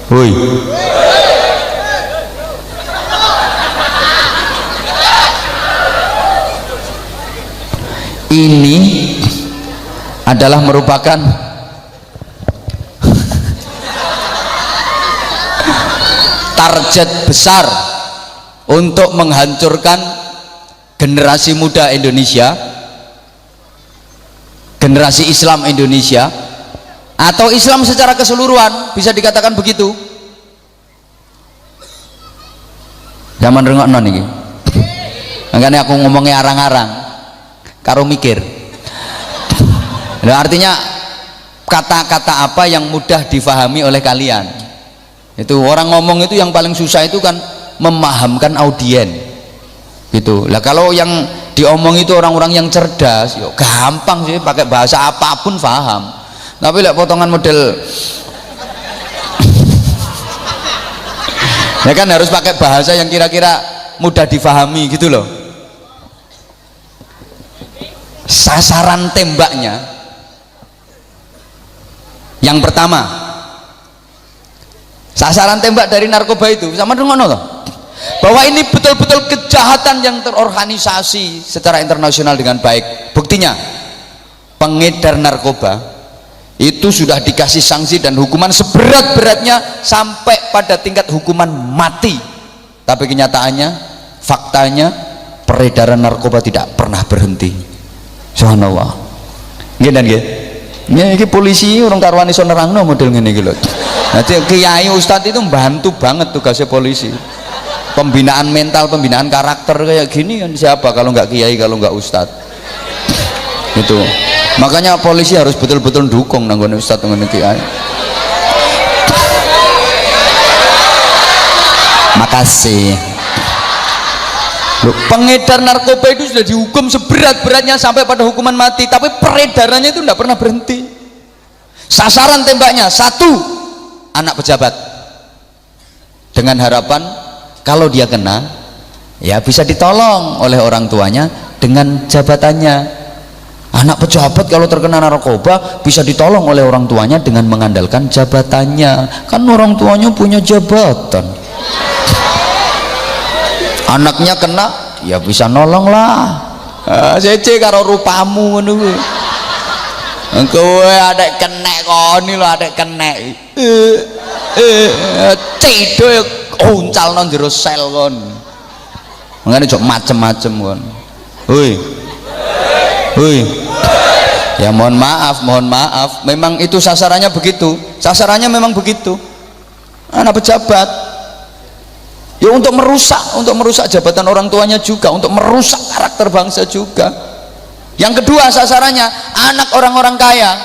woi, ini adalah merupakan target besar untuk menghancurkan generasi muda Indonesia generasi Islam Indonesia atau Islam secara keseluruhan, bisa dikatakan begitu. Zaman rengokno niki. Makanya aku ngomongnya arang-arang karo mikir. Nah, artinya kata-kata apa yang mudah difahami oleh kalian. Itu orang ngomong itu yang paling susah itu kan memahamkan audien. Gitu. Lah kalau yang diomong itu orang-orang yang cerdas, yo gampang sih, pakai bahasa apapun paham. Tapi lihat potongan model ya kan harus pakai bahasa yang kira-kira mudah difahami gitu loh. Sasaran tembaknya yang pertama, sasaran tembak dari narkoba itu sama dengan loh, bahwa ini betul-betul kejahatan yang terorganisasi secara internasional dengan baik. Buktinya pengedar narkoba itu sudah dikasih sanksi dan hukuman seberat-beratnya sampai pada tingkat hukuman mati. Tapi kenyataannya, faktanya, peredaran narkoba tidak pernah berhenti. Subhanallah. Nggih dan nggih. Ini polisi orang karuan iso nerangno model ngene iki lho. Nanti kiai ustadz itu membantu banget tugasnya polisi. Pembinaan mental, pembinaan karakter kayak gini kan siapa kalau nggak kiai, kalau nggak ustadz. Itu. Makanya polisi harus betul-betul dukung nanggone ustadz ngene kiai. Makasih. Loh, pengedar narkoba itu sudah dihukum seberat-beratnya sampai pada hukuman mati, tapi peredarannya itu tidak pernah berhenti. Sasaran tembaknya satu, anak pejabat, dengan harapan kalau dia kena ya bisa ditolong oleh orang tuanya dengan jabatannya. Anak pejabat kalau terkena narkoba bisa ditolong oleh orang tuanya dengan mengandalkan jabatannya, kan orang tuanya punya jabatan. Anaknya kena ya bisa nolong lah. Sece karo rupamu ngono kuwi. Kowe adek kenek koni lho, adek kenek. Cedo uncalno jero sel kon. Mangane jok macem-macem kon. Hoi. Hoi. Ya mohon maaf, memang itu sasarannya begitu. Sasarannya memang begitu. Anak pejabat ya untuk merusak jabatan orang tuanya juga, untuk merusak karakter bangsa juga. Yang kedua sasarannya anak orang-orang kaya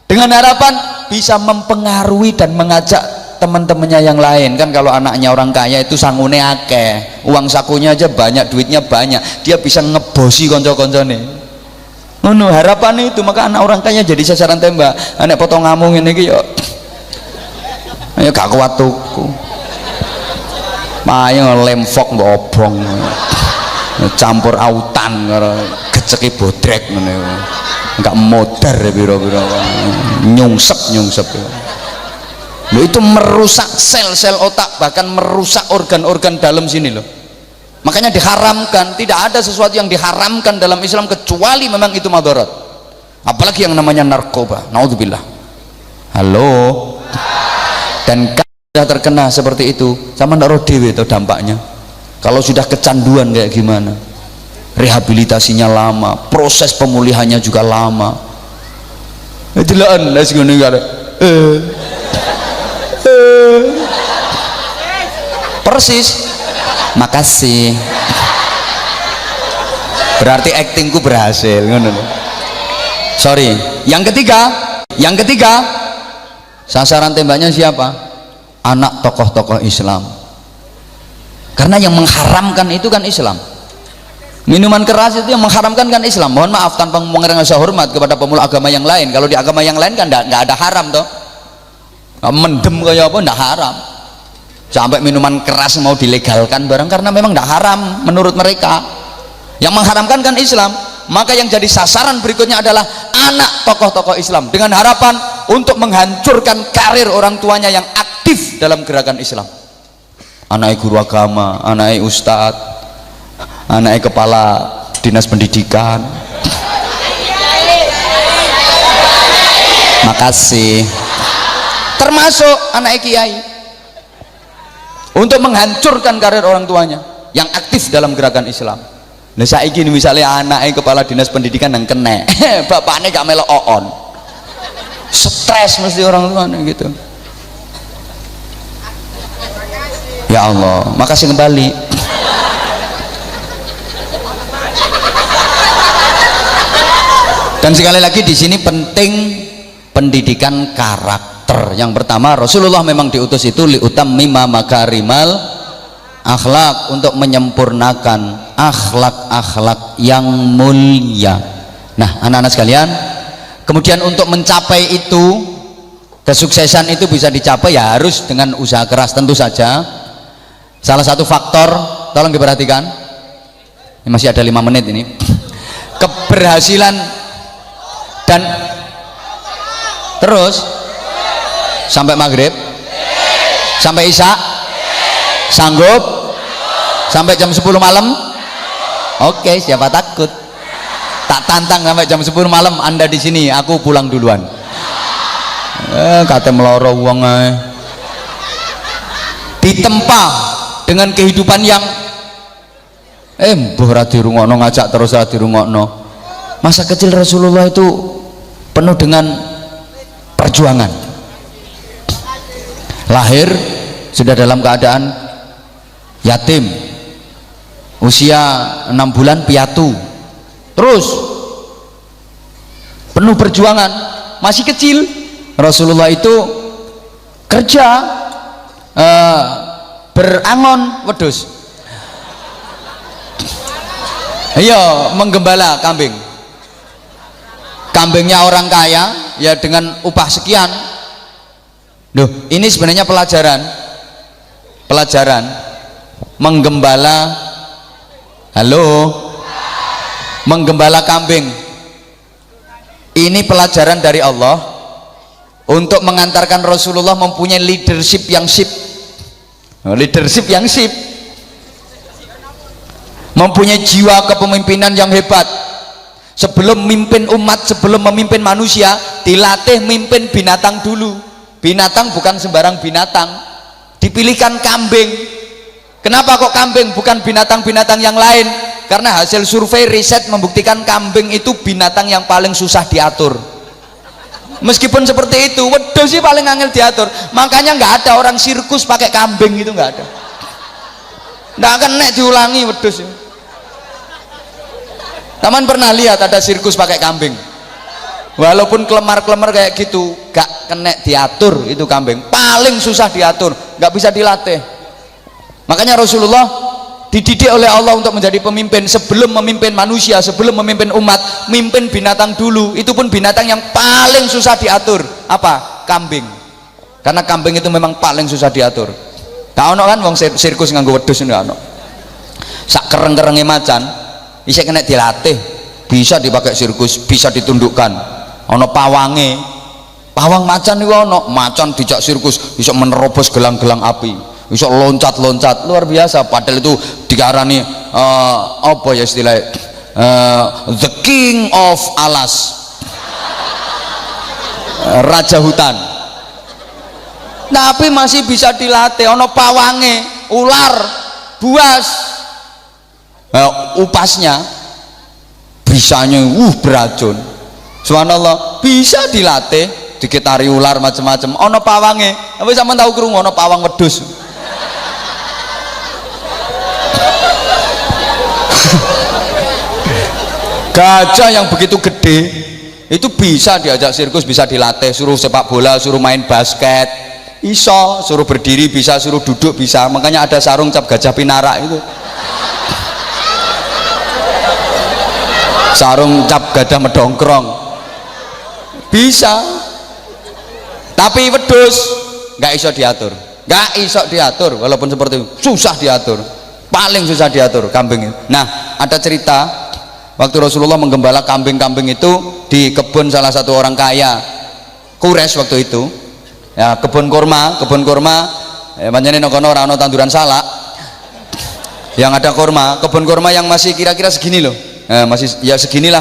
dengan harapan bisa mempengaruhi dan mengajak teman-temannya yang lain. Kan kalau anaknya orang kaya itu sangune akeh, uang sakunya aja banyak, duitnya banyak, dia bisa ngebosi konco-koncone. Ngono harapannya itu, maka anak orang kaya jadi sasaran tembak. Anak potong ngamung ini yo ayo gak kuat tuku, ayo lemfok mbok obong campur autan karo geceki bodrek ngene enggak modar pira-pira nyungsep lho. Itu merusak sel-sel otak, bahkan merusak organ-organ dalam sini loh. Makanya diharamkan. Tidak ada sesuatu yang diharamkan dalam Islam kecuali memang itu madarat, apalagi yang namanya narkoba. Naudzubillah. Halo. Dan kalau sudah terkena seperti itu sama ndak dewe itu dampaknya. Kalau sudah kecanduan kayak gimana, rehabilitasinya lama, proses pemulihannya juga lama. Itulah les ngono kare. Persis. Makasih. Berarti aktingku berhasil ngono. Sorry. Yang ketiga sasaran tembaknya siapa? Anak tokoh-tokoh Islam. Karena yang mengharamkan itu kan Islam. Minuman keras itu yang mengharamkan kan Islam. Mohon maaf tanpa mengenai rasa hormat kepada pemeluk agama yang lain. Kalau di agama yang lain kan nggak ada haram toh. Mendem kayak apa nggak haram. Sampai minuman keras mau dilegalkan barang karena memang tidak haram menurut mereka. Yang mengharamkan kan Islam. Maka yang jadi sasaran berikutnya adalah anak tokoh-tokoh Islam dengan harapan untuk menghancurkan karir orang tuanya yang aktif dalam gerakan Islam. Anaknya guru agama, anaknya ustadz, anaknya kepala dinas pendidikan. Makasih. Termasuk anaknya kiai, untuk menghancurkan karir orang tuanya yang aktif dalam gerakan Islam. Lah saiki misalnya anake kepala dinas pendidikan yang kena bapaknya gak melok oon, stres mesti orang tuanya gitu. Ya Allah, makasih kembali. Dan sekali lagi di sini penting pendidikan karakter. Yang pertama, Rasulullah memang diutus itu liutammima makarimal akhlak, untuk menyempurnakan akhlak-akhlak yang mulia. Nah, anak-anak sekalian, kemudian untuk mencapai itu, kesuksesan itu bisa dicapai ya harus dengan usaha keras tentu saja. Salah satu faktor, tolong diperhatikan, ini masih ada 5 menit ini, keberhasilan dan terus sampai maghrib, sampai isya, sanggup sampai jam 10 malam. Oke, siapa takut? Tak tantang sampai jam 10 malam Anda di sini, aku pulang duluan. Kata meloro uang ditempa dengan kehidupan yang mbah ra dirungokno, ngajak terus ra dirungokno. Masa kecil Rasulullah itu penuh dengan perjuangan. Lahir sudah dalam keadaan yatim, usia 6 bulan piatu, terus penuh perjuangan. Masih kecil Rasulullah itu kerja, berangon wedhus, iya, menggembala kambing. Kambingnya orang kaya ya dengan upah sekian. Duh, ini sebenarnya pelajaran menggembala, menggembala kambing. Ini pelajaran dari Allah untuk mengantarkan Rasulullah mempunyai leadership yang sip, mempunyai jiwa kepemimpinan yang hebat. Sebelum memimpin umat, sebelum memimpin manusia, dilatih mimpin binatang dulu. Binatang bukan sembarang binatang, dipilihkan kambing. Kenapa kok kambing bukan binatang-binatang yang lain? Karena hasil survei riset membuktikan kambing itu binatang yang paling susah diatur. Meskipun seperti itu, wedhus sih paling angel diatur. Makanya nggak ada orang sirkus pakai kambing, itu nggak ada. Nggak akan diulangi wedhus. Taman pernah lihat ada sirkus pakai kambing? Walaupun kelemar-kelemar kayak gitu, gak kena diatur. Itu kambing paling susah diatur, gak bisa dilatih. Makanya Rasulullah dididik oleh Allah untuk menjadi pemimpin. Sebelum memimpin manusia, sebelum memimpin umat, mimpin binatang dulu. Itu pun binatang yang paling susah diatur. Apa? Kambing. Karena kambing itu memang paling susah diatur. Gak ono kan wong sirkus nganggo wedhus, gak ono. Sak kereng-kerenge macan bisa kena dilatih, bisa dipakai sirkus, bisa ditundukkan. Ono pawange, pawang macan itu ono, macan dijak sirkus bisa menerobos gelang-gelang api, bisa loncat-loncat, luar biasa. Padahal itu dikarani apa ya istilahnya, the king of alas, raja hutan. Tapi masih bisa dilatih. Ono pawange, ular, buas, upasnya bisanya beracun. Subhanallah, bisa dilatih, dikitari ular macam-macam. Ono pawange, tapi sampean tahu krungu ono pawang wedhus. Gajah yang begitu gede itu bisa diajak sirkus, bisa dilatih, suruh sepak bola, suruh main basket, iso, suruh berdiri bisa, suruh duduk bisa. Makanya ada sarung cap gajah pinara itu. Sarung cap gajah medongkrong bisa. Tapi wedhus nggak iso diatur, walaupun seperti itu susah diatur, paling susah diatur kambing. Nah, ada cerita waktu Rasulullah menggembala kambing-kambing itu di kebun salah satu orang kaya Quraisy waktu itu ya, kebun kurma panjenengan nokono ora ono tanduran salak, yang ada kurma, kebun kurma yang masih kira-kira segini loh. Masih ya seginilah,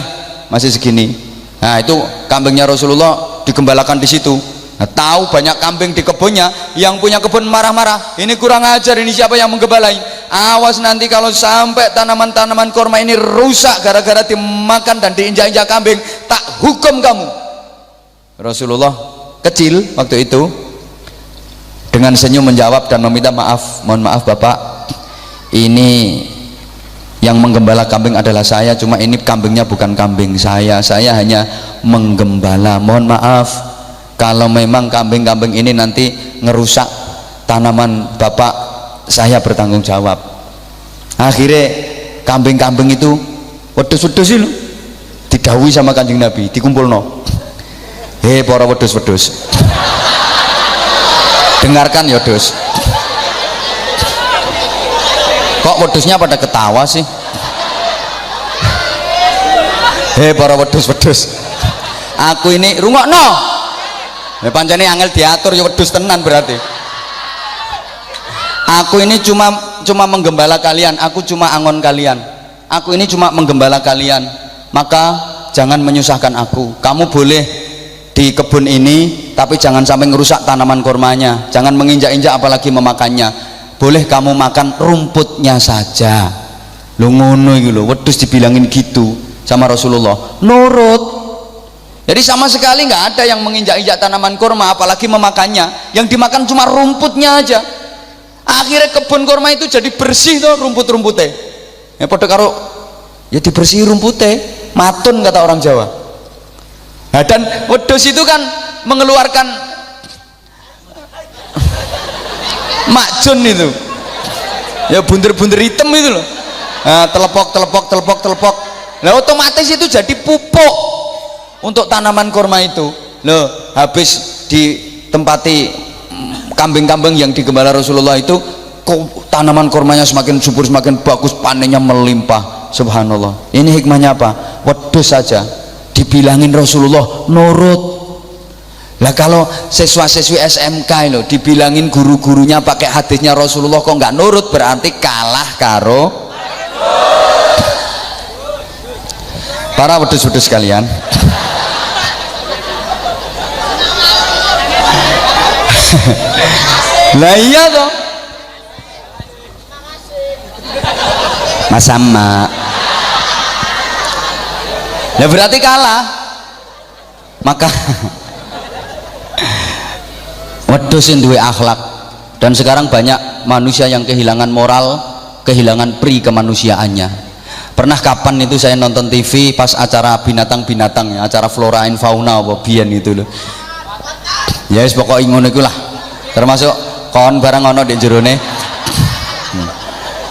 masih segini. Nah, itu kambingnya Rasulullah digembalakan di situ. Nah, tahu banyak kambing di kebunnya, yang punya kebun marah-marah, ini kurang ajar, ini siapa yang menggembalain? awas nanti kalau sampai tanaman-tanaman kurma ini rusak gara-gara dimakan dan diinjak-injak kambing, tak hukum kamu. Rasulullah kecil waktu itu dengan senyum menjawab dan meminta maaf, mohon maaf Bapak, ini yang menggembala kambing adalah saya, cuma ini kambingnya bukan kambing saya hanya menggembala, mohon maaf kalau memang kambing-kambing ini nanti ngerusak tanaman Bapak, saya bertanggung jawab. Akhirnya kambing-kambing itu wedhus-wedhus itu didhawuhi sama Kanjeng Nabi, dikumpulno, para wedhus-wedhus dengarkan ya dus, kok wedhusnya pada ketawa sih? Para wedhus-wedhus, aku ini rungokno, pancene angel diatur ya wedhus tenan berarti. Aku ini cuma menggembala kalian, aku cuma angon kalian, aku ini cuma menggembala kalian, maka jangan menyusahkan aku. Kamu boleh di kebun ini tapi jangan sampai ngerusak tanaman kurmanya, jangan menginjak-injak apalagi memakannya. Boleh kamu makan rumputnya saja. Lu ngono iki lho, wedhus dibilangin gitu sama Rasulullah, nurut. Jadi sama sekali nggak ada yang menginjak-injak tanaman kurma apalagi memakannya, yang dimakan cuma rumputnya aja. Akhirnya kebun kurma itu jadi bersih tuh rumput-rumputnya. Ya pada karo ya dibersih rumputnya, matun kata orang Jawa. Nah, dan wedhus itu kan mengeluarkan makjun itu, ya bunder-bunder hitam itu loh. Nah, telepok. Nah, otomatis itu jadi pupuk untuk tanaman kurma itu. Loh, habis ditempati kambing-kambing yang digembala Rasulullah itu, tanaman kurmanya semakin subur, semakin bagus, panennya melimpah. Subhanallah. Ini hikmahnya apa? Wedhus saja dibilangin Rasulullah nurut. Lah kalau siswa-siswi SMK loh dibilangin guru-gurunya pakai hadisnya Rasulullah kok nggak nurut, berarti kalah karo para wedhus-wedhus sekalian. Lah iya toh, sama. Ya berarti kalah. Maka wedhus yang duwe akhlak. Dan sekarang banyak manusia yang kehilangan moral, kehilangan pri kemanusiaannya. Pernah kapan itu saya nonton TV pas acara binatang-binatang, acara flora and fauna apa biyen itu loh. Ya wis pokoke ngono iku lah. Termasuk kon barang ono di jerone.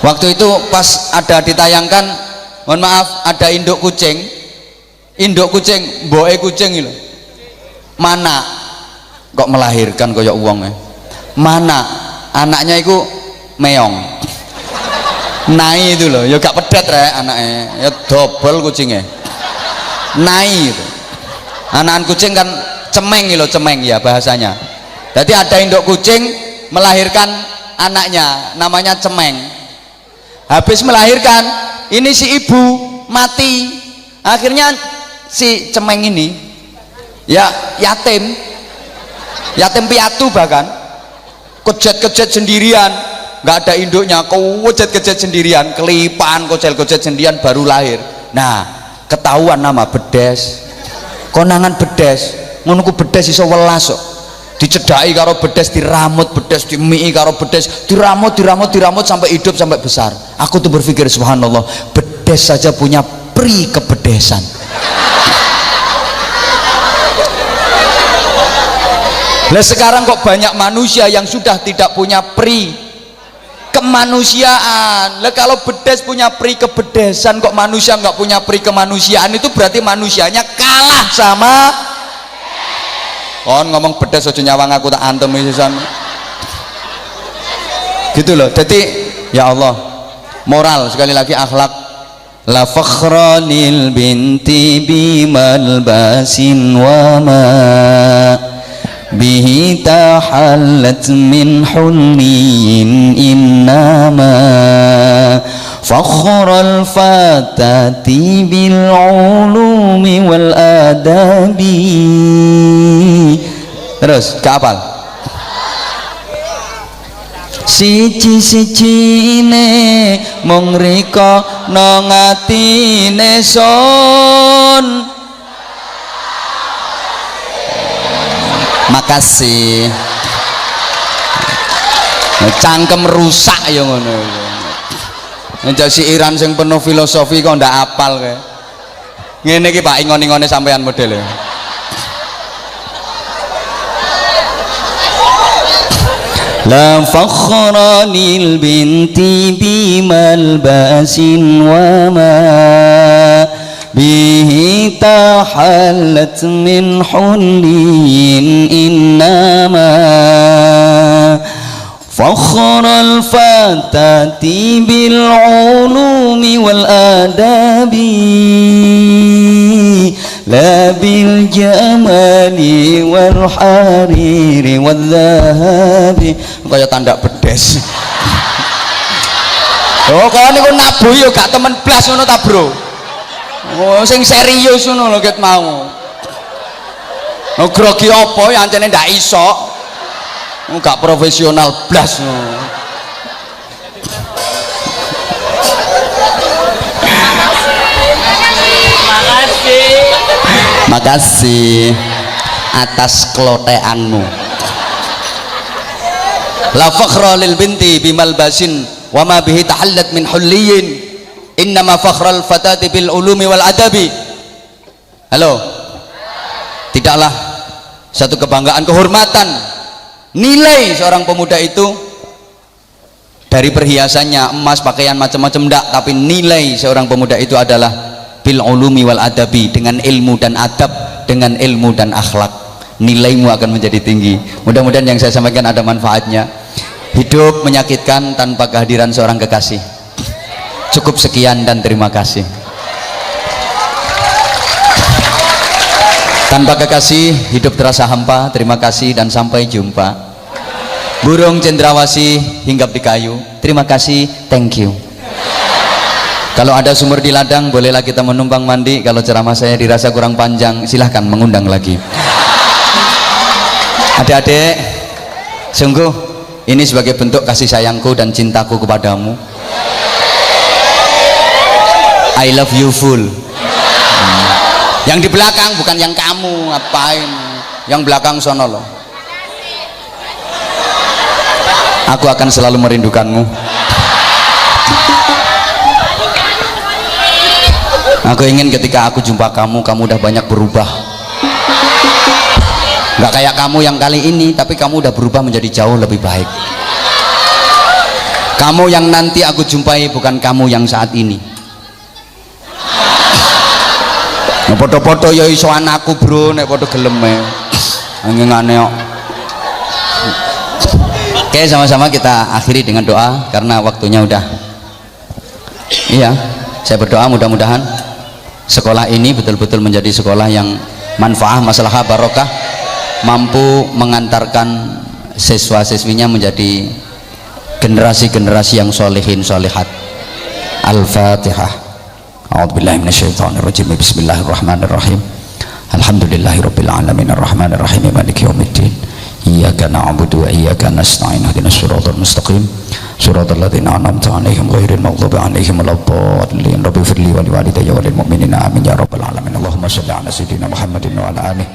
Waktu itu pas ada ditayangkan, mohon maaf, ada induk kucing, mboke kucing itu mana kok melahirkan koyok uang mana anaknya itu meong nai itu loh, ya gak pedet rek anaknya, ya double kucingnya nai itu. Anakan kucing kan cemeng gitu, cemeng ya bahasanya. Jadi ada induk kucing melahirkan anaknya namanya cemeng. Habis melahirkan ini si ibu mati, akhirnya si cemeng ini ya yatim piatu, bahkan kejet-kejet sendirian, nggak ada induknya, kejet-kejet sendirian, kelipan kocel-kocel sendirian baru lahir. Nah ketahuan nama bedes, konangan bedes, ngono ku bedes iso welas kok. Dicedai karo bedes, diramut bedes, dimii karo bedes, diramut sampai hidup sampai besar. Aku tuh berpikir subhanallah, bedes saja punya pri kebedesan. Lah sekarang kok banyak manusia yang sudah tidak punya pri kemanusiaan. Lah kalau bedes punya pri kebedesan, kok manusia nggak punya pri kemanusiaan, itu berarti manusianya kalah sama. Kon ngomong bedes aja nyawang aku tak antem isisan. Gitu loh. Jadi ya Allah, moral sekali lagi, akhlak. La fakhranil binti bimal basin wa ma bihi tahallat min hulliyin innama fakhral fatati bil ulumi wal adabi. Terus kapal siji-sijine mung rika nang atine sun. Makasih. Cangkem rusak ya ngono. Njak siiran sing penuh filosofi kok ndak apal kae. Ngene iki Pak ingon-ingone sampean modele. La fakhra lil binti bimal basin wa ma bihi tahallat min hulin innama فخر الفتاة بالعلوم والآداب لا بالجمال والحرير والذهب. Kaya tanda bedes. Oh kok niku nabu ya gak temen blas ngono ta bro. Oh sing serius ngono lho ket mau. Oh grogi apa ya ancene ndak iso. Enggak profesional blas. Makasih atas keloteanmu. La fakhra lil binti bimal basin wa ma bihi tahallat min hulliyin innama fakhral fatati bil ulumi wal adabi. Halo, tidaklah satu kebanggaan, kehormatan, nilai seorang pemuda itu dari perhiasannya, emas, pakaian macam-macam enggak, tapi nilai seorang pemuda itu adalah bil ulumi wal adabi, dengan ilmu dan adab, dengan ilmu dan akhlak, nilaimu akan menjadi tinggi. Mudah-mudahan yang saya sampaikan ada manfaatnya. Hidup menyakitkan tanpa kehadiran seorang kekasih. Cukup sekian dan terima kasih. Tanpa kekasih hidup terasa hampa. Terima kasih dan sampai jumpa. Burung cendrawasih hinggap di kayu. Terima kasih, thank you. Kalau ada sumur di ladang bolehlah kita menumpang mandi. Kalau ceramah saya dirasa kurang panjang silahkan mengundang lagi. Adik-adik, sungguh ini sebagai bentuk kasih sayangku dan cintaku kepadamu. I love you full. Yang di belakang bukan yang kamu, ngapain? Yang belakang sono loh. Aku akan selalu merindukanmu. Aku ingin ketika aku jumpa kamu, kamu udah banyak berubah. Gak kayak kamu yang kali ini, tapi kamu udah berubah menjadi jauh lebih baik. Kamu yang nanti aku jumpai bukan kamu yang saat ini. Nek foto-foto ya iso anakku bro, nek foto gelem e. Angingane kok. Oke, sama-sama kita akhiri dengan doa karena waktunya udah. Iya, saya berdoa mudah-mudahan sekolah ini betul-betul menjadi sekolah yang manfaah, maslahah, barokah, mampu mengantarkan siswa-siswinya menjadi generasi-generasi yang solehin solehat. Al-Fatihah. A'udzubillahi minasyaitonirrajim. Bismillahirrahmanirrahim. Alhamdulillahirabbil alamin arrahmanir rahim maliki yaumiddin. Iyyaka na'budu wa iyyaka nasta'in. Ihdinas siratal mustaqim. Siratal ladzina an'amta 'alaihim ghairil maghdubi 'alaihim waladdallin. Rabbi firli wa liwalidayya wa lil mu'minina amin ya rabbal alamin. Allahumma shalli 'ala sayyidina Muhammadin wa 'ala alihi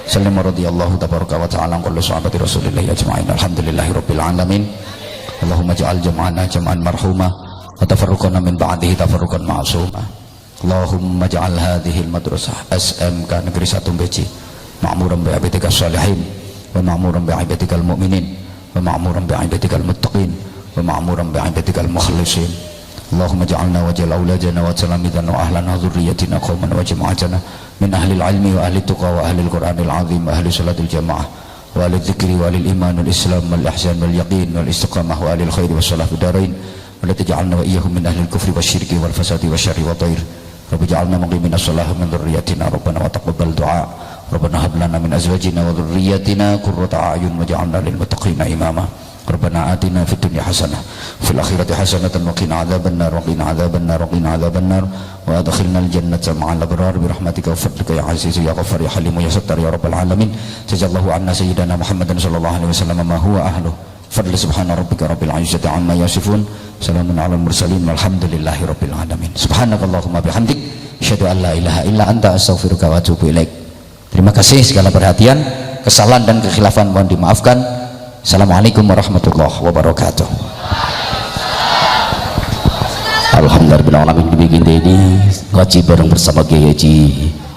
sallim radhiyallahu tabaraka wa ta'ala an kulli sahabati rasulillahi ajma'in. Alhamdulillahirabbil alamin. Allahumma ja'al jam'ana jam'an marhuma wa tafarruqana min ba'dihi tafarruqan ma'suma. Allahumma ja'al hadhihi al-madrasah SMK Negeri 1 Beci ma'muran bi ibadika shalihin wa ma'muran bi ibadika al-mu'minin wa ma'muran bi ibadika al-muttaqin wa ma'muran bi ibadika al-mukhlisin. Allahumma ja'alna wa ja'al auladana wa talamidana wa ahlana dhurriyyatina qauman wa jama'atana min ahli al-ilmi wa ahli tuqa wa ahli al-Qur'anil azim wa ahli salatil jamaah wa ahli dzikri wa ahli al-iman wal islam wal ihsan wal yaqin wal istiqamah wa ahli al-khair wa salah fid-darain. ولا تجعلنا وإياهم من أهل الكفر والشرك والفساد والشر والضير. رب اجعلنا مقيمين الصلاة من ذريتنا ربنا وتقبل دعاء. ربنا هب لنا من أزواجنا وذرياتنا قرة أعين واجعلنا للمتقين إماما. ربنا آتنا في الدنيا حسنة وفي الآخرة حسنة وقنا عذاب النار وقنا عذاب النار وقنا عذاب النار وأدخلنا الجنة مع الأبرار برحمتك وفضلك يا عزيز يا غفار يا حليم يا ستار يا رب العالمين. جزا الله عنا سيدنا محمد صلى الله عليه وسلم ما هو أهله fadli subhana rabbika rabbil izzati amma yasifun, salamun alal mursalin walhamdulillahi rabbil alamin. Subhanakallahumma bihamdik, asyhadu an la ilaha illa anta, astaghfiruka wa atubu ilaik. Terima kasih segala perhatian, kesalahan dan kekhilafan mohon dimaafkan. Assalamualaikum warahmatullahi wabarakatuh. Alhamdulillahirrahmanirrahim. Demikian ini ngaji bareng bersama Kiai Haji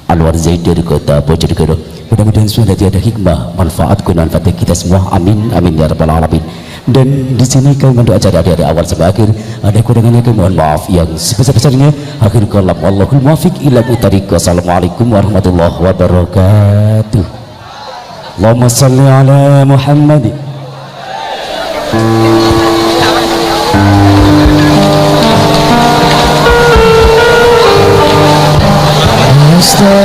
Anwar Zaid dari Kota Bojonegoro. Mudah-mudahan sudah ada hikmah, manfaat, gunaan kita semua. Amin amin ya rabbal alamin. Dan di sini kami mendoa acara dari awal sampai akhir. Ada kurangannya kami mohon maaf yang sebesar-besarnya. Akhir kalam Allahul muwaffiq ila tariq. Wassalamualaikum warahmatullahi wabarakatuh. Allahumma shalli ala Muhammad. Stay